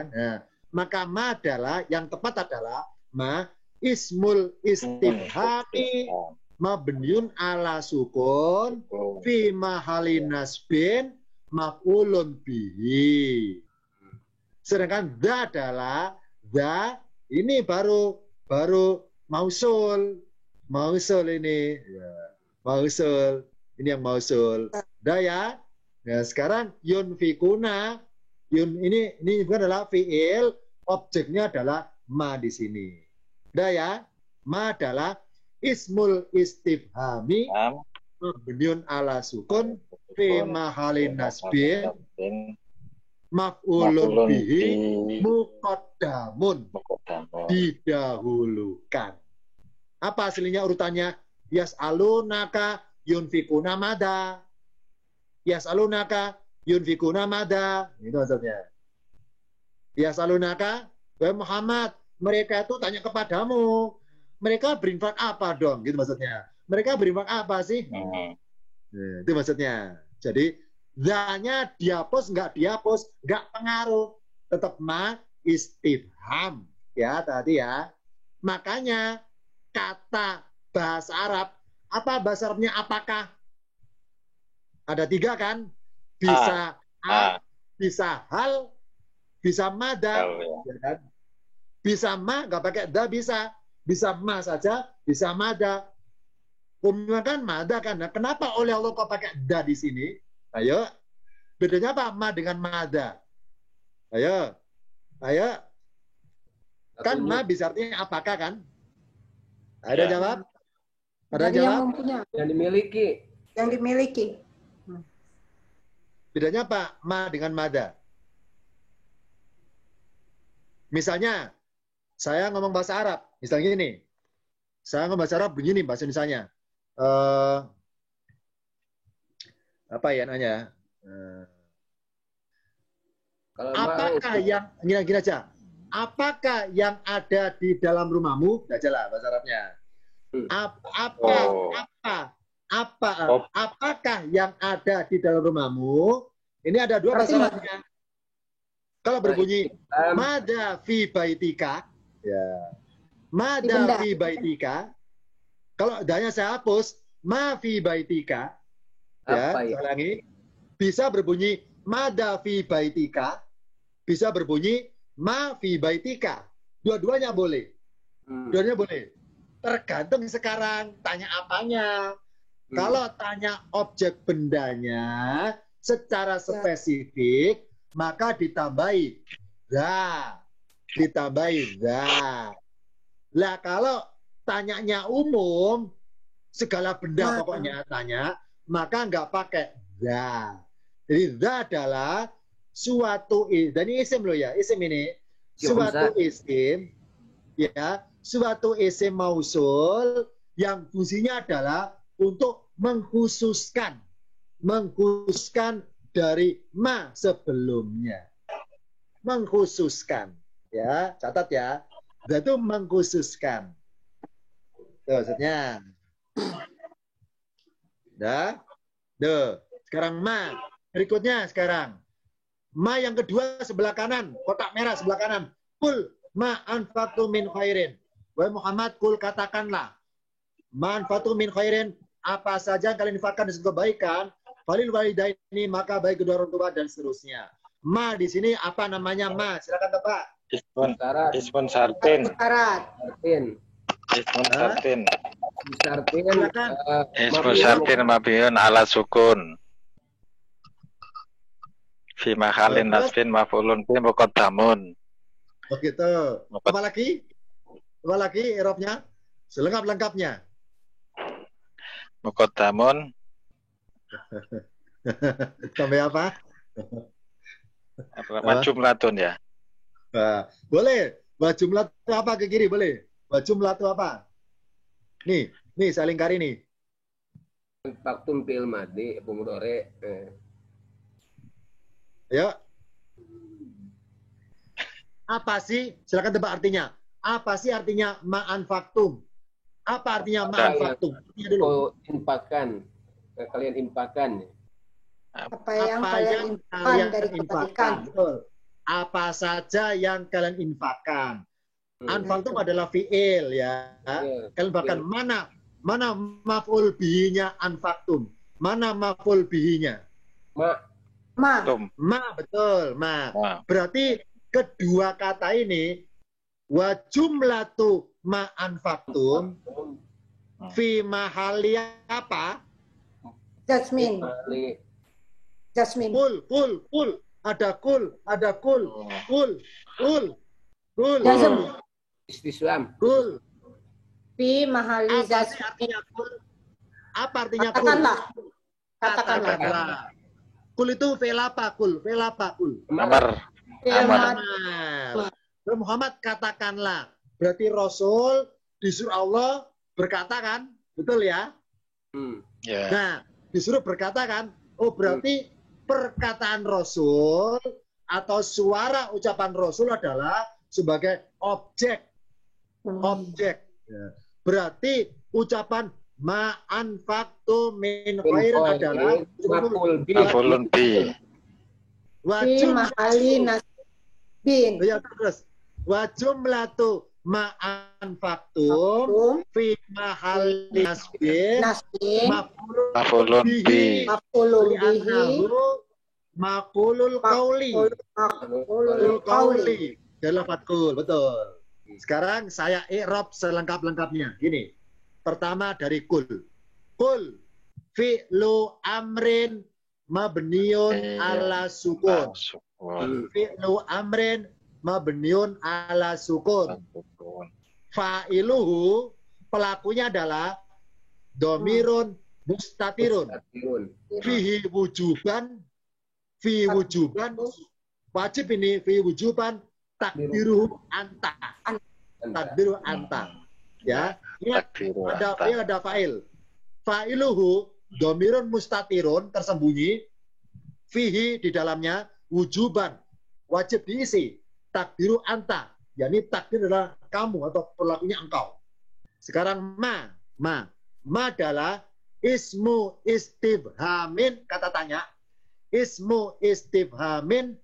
Speaker 1: nah, maka ma adalah yang tepat adalah ma ismul istifhami mabniun ala sukun fi mahalin nasbin maf'ulun bihi. Sedangkan dha adalah ini baru mausul. Mausul ini. Ya. Mausul. Ini yang mausul. Dha ya. Nah, sekarang yunfikuna. Ini adalah fi'il, objeknya adalah ma di sini. Dha ya. Ma adalah ismul istifhami mabniun ala sukun fi mahalin nasbin maf'ulun bihi muqaddamun, didahulukan. Apa aslinya urutannya? Yas'alunaka yunfikuna mada. Yas'alunaka yunfikuna mada. Itu maksudnya. Yas'alunaka, wahai Muhammad, mereka itu tanya kepadamu, mereka berinfak apa dong? Gitu maksudnya. Mereka berinfak apa sih? Itu maksudnya. Jadi zanya dihapus, nggak pengaruh. Tetap ma istifham. Ya, tadi ya. Makanya kata bahasa Arab, apa bahasa Arabnya apakah? Ada 3 kan? Bisa bisa hal, bisa mada. Ya kan? Bisa ma, nggak pakai da bisa. Bisa ma saja, bisa mada. Umumnya kan mada kan. Nah, kenapa oleh Allah kok pakai da di sini? Ayo. Bedanya apa ma dengan mada? Ayo. Ayo. Kan ma bisa artinya apakah kan? Ada
Speaker 4: Ya.
Speaker 1: jawab? Ada
Speaker 2: Dari yang
Speaker 1: jawab?
Speaker 2: mempunyai,
Speaker 3: Yang dimiliki.
Speaker 2: yang dimiliki.
Speaker 1: Bedanya apa? Ma dengan mada. Misalnya, saya ngomong bahasa Arab. Misalnya gini. Saya ngomong bahasa Arab begini bahasa Indonesianya. Apa ya namanya?
Speaker 3: Kalau
Speaker 1: Apakah yang gini aja? Apakah yang ada di dalam rumahmu? Aja lah bahasa Arabnya. Apakah yang ada di dalam rumahmu? Ini ada dua bahasa Arabnya. Kalau berbunyi mada fi baitika, ya. Mada fi baitika. Kalau danya saya hapus, ma fi baitika. Ya, saya ulangi. Bisa berbunyi mada fi baitika. Bisa berbunyi ma fi baitika. Dua-duanya boleh. Dua-duanya boleh. Tergantung sekarang tanya apanya. Kalau tanya objek bendanya secara spesifik, maka ditambahi za. Ditambahi za. Lah kalau tanyanya umum, segala benda pokoknya tanya, maka nggak pakai za. Jadi za adalah suatu isim. Dan ini isim loh ya, isim ini. Suatu isim, ya, suatu isim mausul yang fungsinya adalah untuk mengkhususkan dari ma sebelumnya. Mengkhususkan, ya, catat ya. Itu mengkhususkan. Tuh, maksudnya. Dah. Tuh. Sekarang ma. Berikutnya sekarang. Ma yang kedua sebelah kanan. Kotak merah sebelah kanan. Kul ma anfaqtu min khairin. Wahai Muhammad, kul katakanlah. Ma anfaqtu min khairin. Apa saja yang kalian infakkan dari kebaikan. Falil walidaini, maka baik kedua orang tua dan seterusnya. Ma di sini apa namanya ma? Silakan tebak.
Speaker 4: Ismun sartin. Ismun sartin. Ismun sartin mabniun ala sukun. Fi mahalin nasbin maf'ulun bi muqaddamun.
Speaker 1: Begitu. Apa lagi? Apa lagi i'rabnya? Selengkap-lengkapnya.
Speaker 4: Muqaddamun.
Speaker 1: Sampai apa?
Speaker 4: Jumlatun ya.
Speaker 1: Nah, boleh. Buat jumlah itu apa ke kiri? Boleh. Buat jumlah itu apa? Nih saya lingkari nih.
Speaker 3: Faktum fil madi pemudore.
Speaker 1: Ayo. Apa sih? Silakan tebak artinya. Apa sih artinya ma'an faktum? Apa artinya ma'an faktum? Artinya dulu.
Speaker 3: Infakkan. Kalian infakkan.
Speaker 2: Apa yang kalian infakkan dari kebaikan.
Speaker 1: Betul. Apa saja yang kalian infakkan. Anfaktum adalah fi'il ya. Kalian bahkan mana maf'ul bihinya anfaktum. Mana maf'ul bihinya? Ma, betul, ma. Berarti kedua kata ini wa jumlatu ma anfaktum fi mahali apa?
Speaker 2: Jasmine.
Speaker 1: Kul. Ada kul.
Speaker 2: Jazm.
Speaker 3: Istislam.
Speaker 1: Kul.
Speaker 2: Fi mahali jasmine.
Speaker 1: Artinya kul? Apa artinya kul?
Speaker 2: Katakanlah.
Speaker 1: Kul itu fi'il apa? Kul.
Speaker 4: Amar.
Speaker 1: Muhammad katakanlah. Berarti Rasul disuruh Allah berkata kan? Betul ya?
Speaker 4: Yeah.
Speaker 1: Nah, disuruh berkata kan? Oh, berarti perkataan Rasul atau suara ucapan Rasul adalah sebagai objek. Ya. Berarti ucapan ma'anfaqtu min khairin adalah
Speaker 4: maf'ulun bi.
Speaker 2: Fi mahali nasbin.
Speaker 1: Ya, terus. Wa jumlatu ma'anfaqtum fi mahali nasbin
Speaker 4: maf'ulun bi.
Speaker 1: Maqulul qauli. Dalam fatkul, betul. Sekarang saya i'rab selengkap-lengkapnya. Gini. Pertama dari kul. Kul fi'lu amrin mabniun ala sukun. Fi'lu amrin mabniun ala sukun. Fa'iluhu pelakunya adalah domirun mustatirun. Fihi wujuban, fi wujuban, wajib ini fi wujuban takdiru anta. Takdiru anta. Ya, ingat ada fa'il. Fa'iluhu domirun mustatirun tersembunyi, fihi di dalamnya wujuban wajib diisi, takdiru anta, yakni takdir adalah kamu atau pelakunya engkau. Sekarang ma adalah ismu istifhamin, kata tanya, ismu istifhamin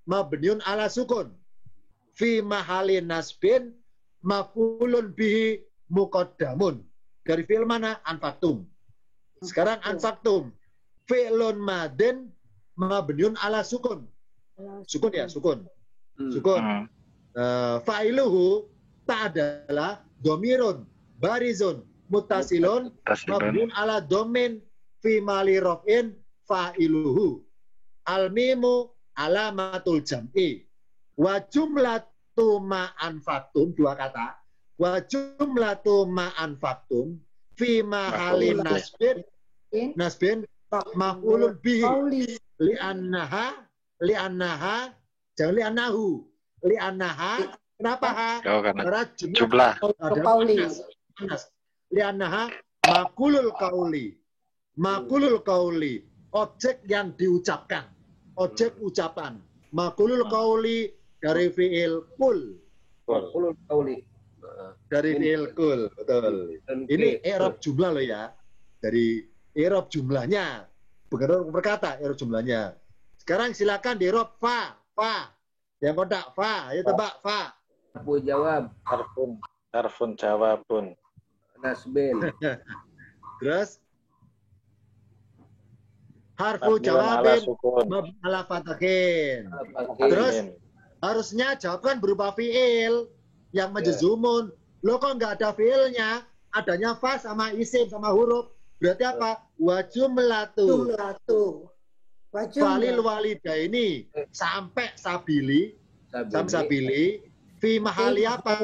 Speaker 1: mabniun ala sukun fi mahalin nasbin maf'ulun bihi muqaddamun. Dari fi'il mana? Anfaktum. Sekarang anfaktum fi'lun madin mabniun ala sukun. Sukun ya, sukun. Sukun. Fa'iluhu tak adalah domirun barizun mutasilun mabniun ala domin fi mali rof'in fa'iluhu. Al-mimu alamatul jam'i. Wa jumlatu ma'an faktum, dua kata. Wa jumlatu ma'an faktum fi mahalin nasbin maf'ulun bihi li'annaha jangan li'annaha kenapa ha? Karena
Speaker 4: jumlah
Speaker 1: li'annaha makulul kauli objek yang diucapkan, objek ucapan. Makulul kauli dari fi'il kul.
Speaker 3: Makulul kauli
Speaker 1: dari fi'il kul, betul. Ini i'rab jumlah loh ya. Dari i'rab jumlahnya. Bukan berkata i'rab jumlahnya. Sekarang silakan di i'rab fa. Yang kontak fa, ayo tebak fa.
Speaker 3: Harfu jawab.
Speaker 4: Harfun jawabun.
Speaker 3: Nasbin.
Speaker 1: Terus harfu jawabin ala fatahin. Terus harusnya jawaban berupa fi'il yang majzumun. Lo kok nggak ada fi'ilnya, adanya fa sama isim sama huruf. Berarti apa? Wa jumlatu. Falil walidaini sampai sabili. Sampai sabili. Fi mahali apa?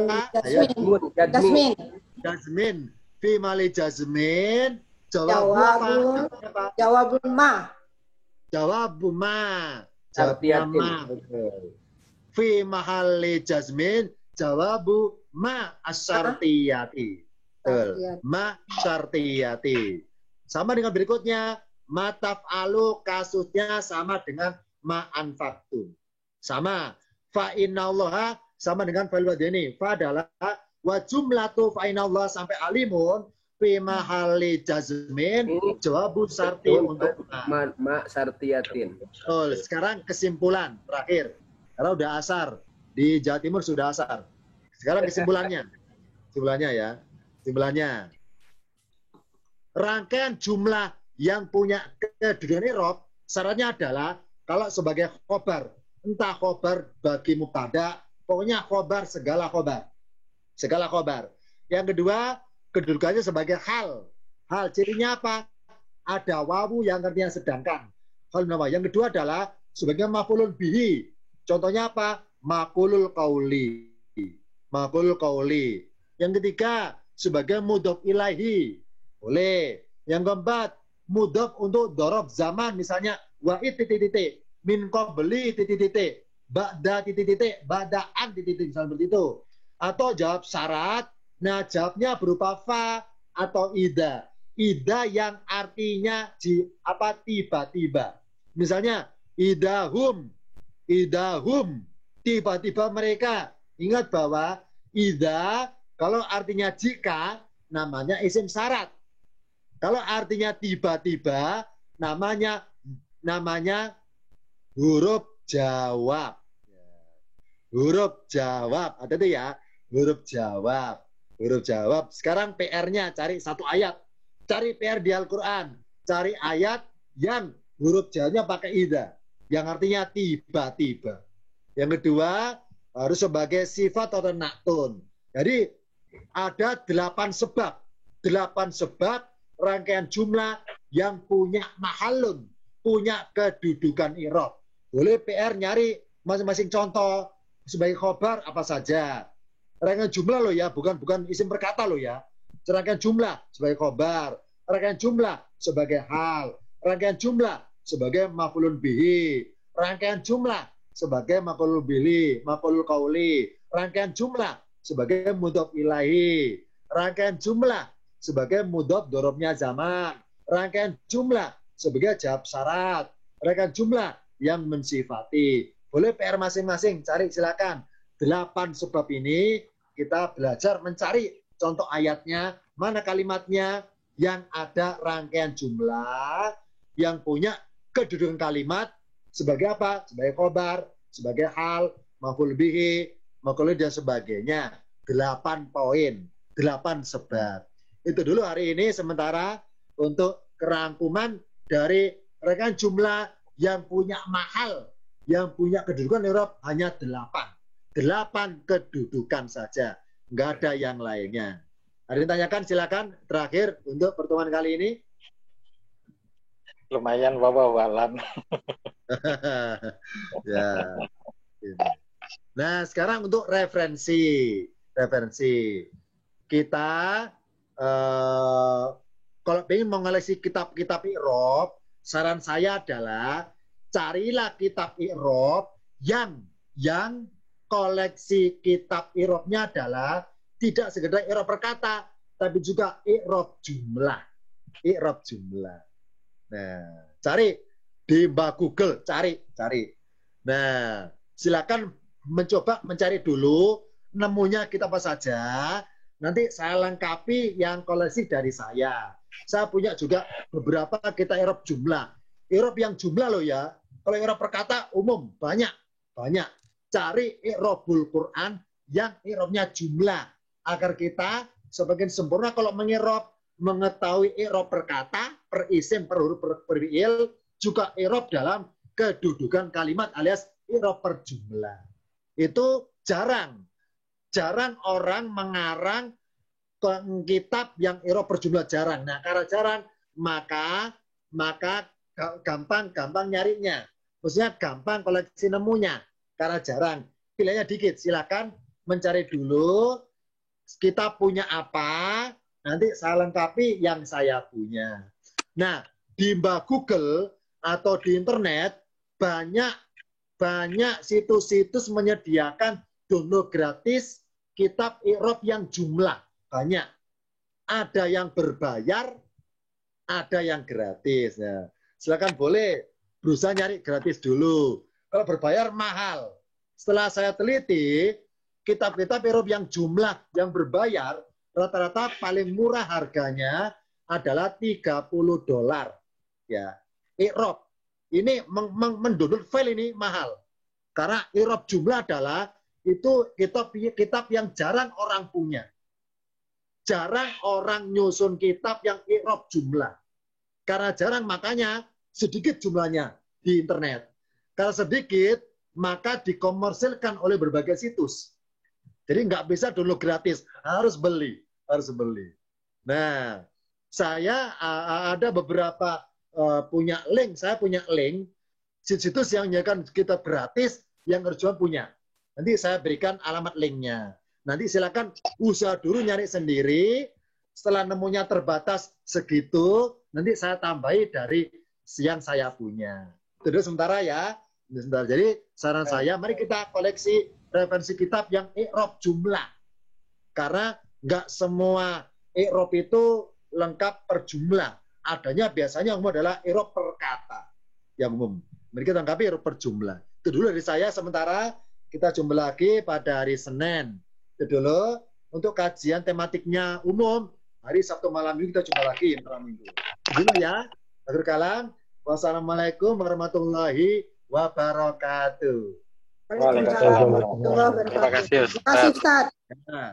Speaker 1: Jazmin. Fi mali jazmin. Jawabun ma. Fi mahali jazmin. Jawabu ma asyartiyati. Ma syartiyati. Sama dengan berikutnya. Ma taf'alu kasusnya sama dengan ma anfaktum. Sama. Fa innallaha sama dengan fa'il wadini. Fa adalah wa jumlatu fa innallaha sampai alimun. Fi mahali jazmin. Jawabu syarti untuk
Speaker 3: ma syartiyatin.
Speaker 1: Sekarang kesimpulan terakhir. Karena udah asar. Di Jawa Timur sudah asar. Sekarang kesimpulannya. Kesimpulannya ya. Kesimpulannya. Rangkaian jumlah yang punya kedudukan i'rab syaratnya adalah kalau sebagai khobar. Entah khobar bagi mubtada. Pokoknya khobar segala khobar. Segala khobar. Yang kedua, kedudukannya sebagai hal. Hal cirinya apa? Ada wawu yang artinya sedangkan. Yang kedua adalah sebagai maf'ulun bihi. Contohnya apa? Makulul kauli. Makulul kauli. Yang ketiga, sebagai mudhof ilaihi. Boleh. Yang keempat, mudhof untuk dorob zaman. Misalnya, wa'id titik-titik. Min qabli titik-titik. Ba'da titik-titik. Ba'da'an titik-titik. Misalnya seperti itu. Atau jawab syarat. Nah, jawabnya berupa fa atau ida. Ida yang artinya tiba-tiba. Misalnya, idahum. Tiba-tiba mereka. Ingat bahwa ida kalau artinya jika namanya isim syarat. Kalau artinya tiba-tiba namanya huruf jawab. Huruf jawab. Ada tuh ya, huruf jawab. Huruf jawab. Sekarang PR-nya cari satu ayat. Cari PR di Al-Qur'an. Cari ayat yang huruf jawabnya pakai ida. Yang artinya tiba-tiba. Yang kedua, harus sebagai sifat atau naktun. Jadi, ada 8 sebab. 8 sebab rangkaian jumlah yang punya mahalun, punya kedudukan i'rab. Boleh PR nyari masing-masing contoh sebagai khobar apa saja. Rangkaian jumlah loh ya, bukan isim perkata loh ya. Rangkaian jumlah sebagai khobar, rangkaian jumlah sebagai hal, rangkaian jumlah sebagai maf'ulun bihi, rangkaian jumlah sebagai maf'ulun bihi, maf'ulul qauli, rangkaian jumlah sebagai mudhof ilahi, rangkaian jumlah sebagai mudhof dorobnya zaman, rangkaian jumlah sebagai jawab syarat, rangkaian jumlah yang mensifati. Boleh PR masing-masing, cari silakan. 8 sebab ini kita belajar mencari contoh ayatnya, mana kalimatnya yang ada rangkaian jumlah yang punya kedudukan kalimat sebagai apa? Sebagai khobar, sebagai hal, maf'ul bihi, maf'ul dan sebagainya. 8 poin, 8 sebab. Itu dulu hari ini, sementara untuk kerangkuman dari rangkaian jumlah yang punya mahal, yang punya kedudukan i'rab hanya 8. 8 kedudukan saja, nggak ada yang lainnya. Ada yang tanyakan, silakan. Terakhir untuk pertemuan kali ini.
Speaker 4: Lumayan wawalan.
Speaker 1: Ya. Nah, sekarang untuk referensi. Kita kalau ingin mengoleksi kitab-kitab i'rab, saran saya adalah carilah kitab i'rab yang koleksi kitab i'rabnya adalah tidak sekedar i'rab perkata, tapi juga i'rab jumlah. I'rab jumlah. Nah, cari di Mbak Google, cari. Nah, silakan mencoba mencari dulu, nemunya kita apa saja. Nanti saya lengkapi yang koleksi dari saya. Saya punya juga beberapa kita i'rab jumlah. I'rab yang jumlah loh ya. Kalau i'rab perkata umum banyak. Cari i'rabul Quran yang i'rabnya jumlah agar kita semakin sempurna kalau mengirab, mengetahui i'rab perkata, per isim, per huruf, per fi'il, juga i'rab dalam kedudukan kalimat alias i'rab per jumlah. Itu jarang orang mengarang kitab yang i'rab per jumlah, jarang. Nah, karena jarang, maka gampang nyarinya. Maksudnya gampang koleksi nemunya. Karena jarang. Pilihannya dikit. Silakan mencari dulu kita punya apa, nanti saya lengkapi yang saya punya. Nah, di Mbak Google atau di internet banyak situs-situs menyediakan download gratis kitab i'rab yang jumlah. Banyak. Ada yang berbayar, ada yang gratis. Nah, silakan boleh berusaha nyari gratis dulu. Kalau berbayar mahal. Setelah saya teliti, kitab-kitab i'rab yang jumlah yang berbayar rata-rata paling murah harganya adalah $30. Ya, i'rab. Ini mendownload file ini mahal. Karena i'rab jumlah adalah itu kitab yang jarang orang punya. Jarang orang nyusun kitab yang i'rab jumlah. Karena jarang, makanya sedikit jumlahnya di internet. Kalau sedikit, maka dikomersilkan oleh berbagai situs. Jadi nggak bisa download gratis, harus beli. Nah, saya ada beberapa punya link, saya punya link situs yang menyediakan kitab gratis yang Erjuan punya. Nanti saya berikan alamat linknya. Nanti silakan usaha dulu nyari sendiri. Setelah nemunya terbatas segitu, nanti saya tambahi dari yang saya punya. Itu dulu sementara ya. Sebentar. Jadi saran saya, mari kita koleksi referensi kitab yang i'rab jumlah. Karena nggak semua i'rab itu lengkap per jumlah. Adanya biasanya umum adalah i'rab per kata. Yang umum. Mari kita lengkapi i'rab per jumlah. Itu dulu dari saya. Sementara kita jumpa lagi pada hari Senin. Itu dulu. Untuk kajian tematiknya umum, hari Sabtu malam ini kita jumpa lagi malam minggu. Dulu ya. Akhir kalam. Wassalamualaikum warahmatullahi wabarakatuh.
Speaker 2: Waalaikumsalam warahmatullahi wabarakatuh.
Speaker 4: Terima kasih, Ustaz.
Speaker 2: Terima kasih, Ustaz.
Speaker 1: Ya.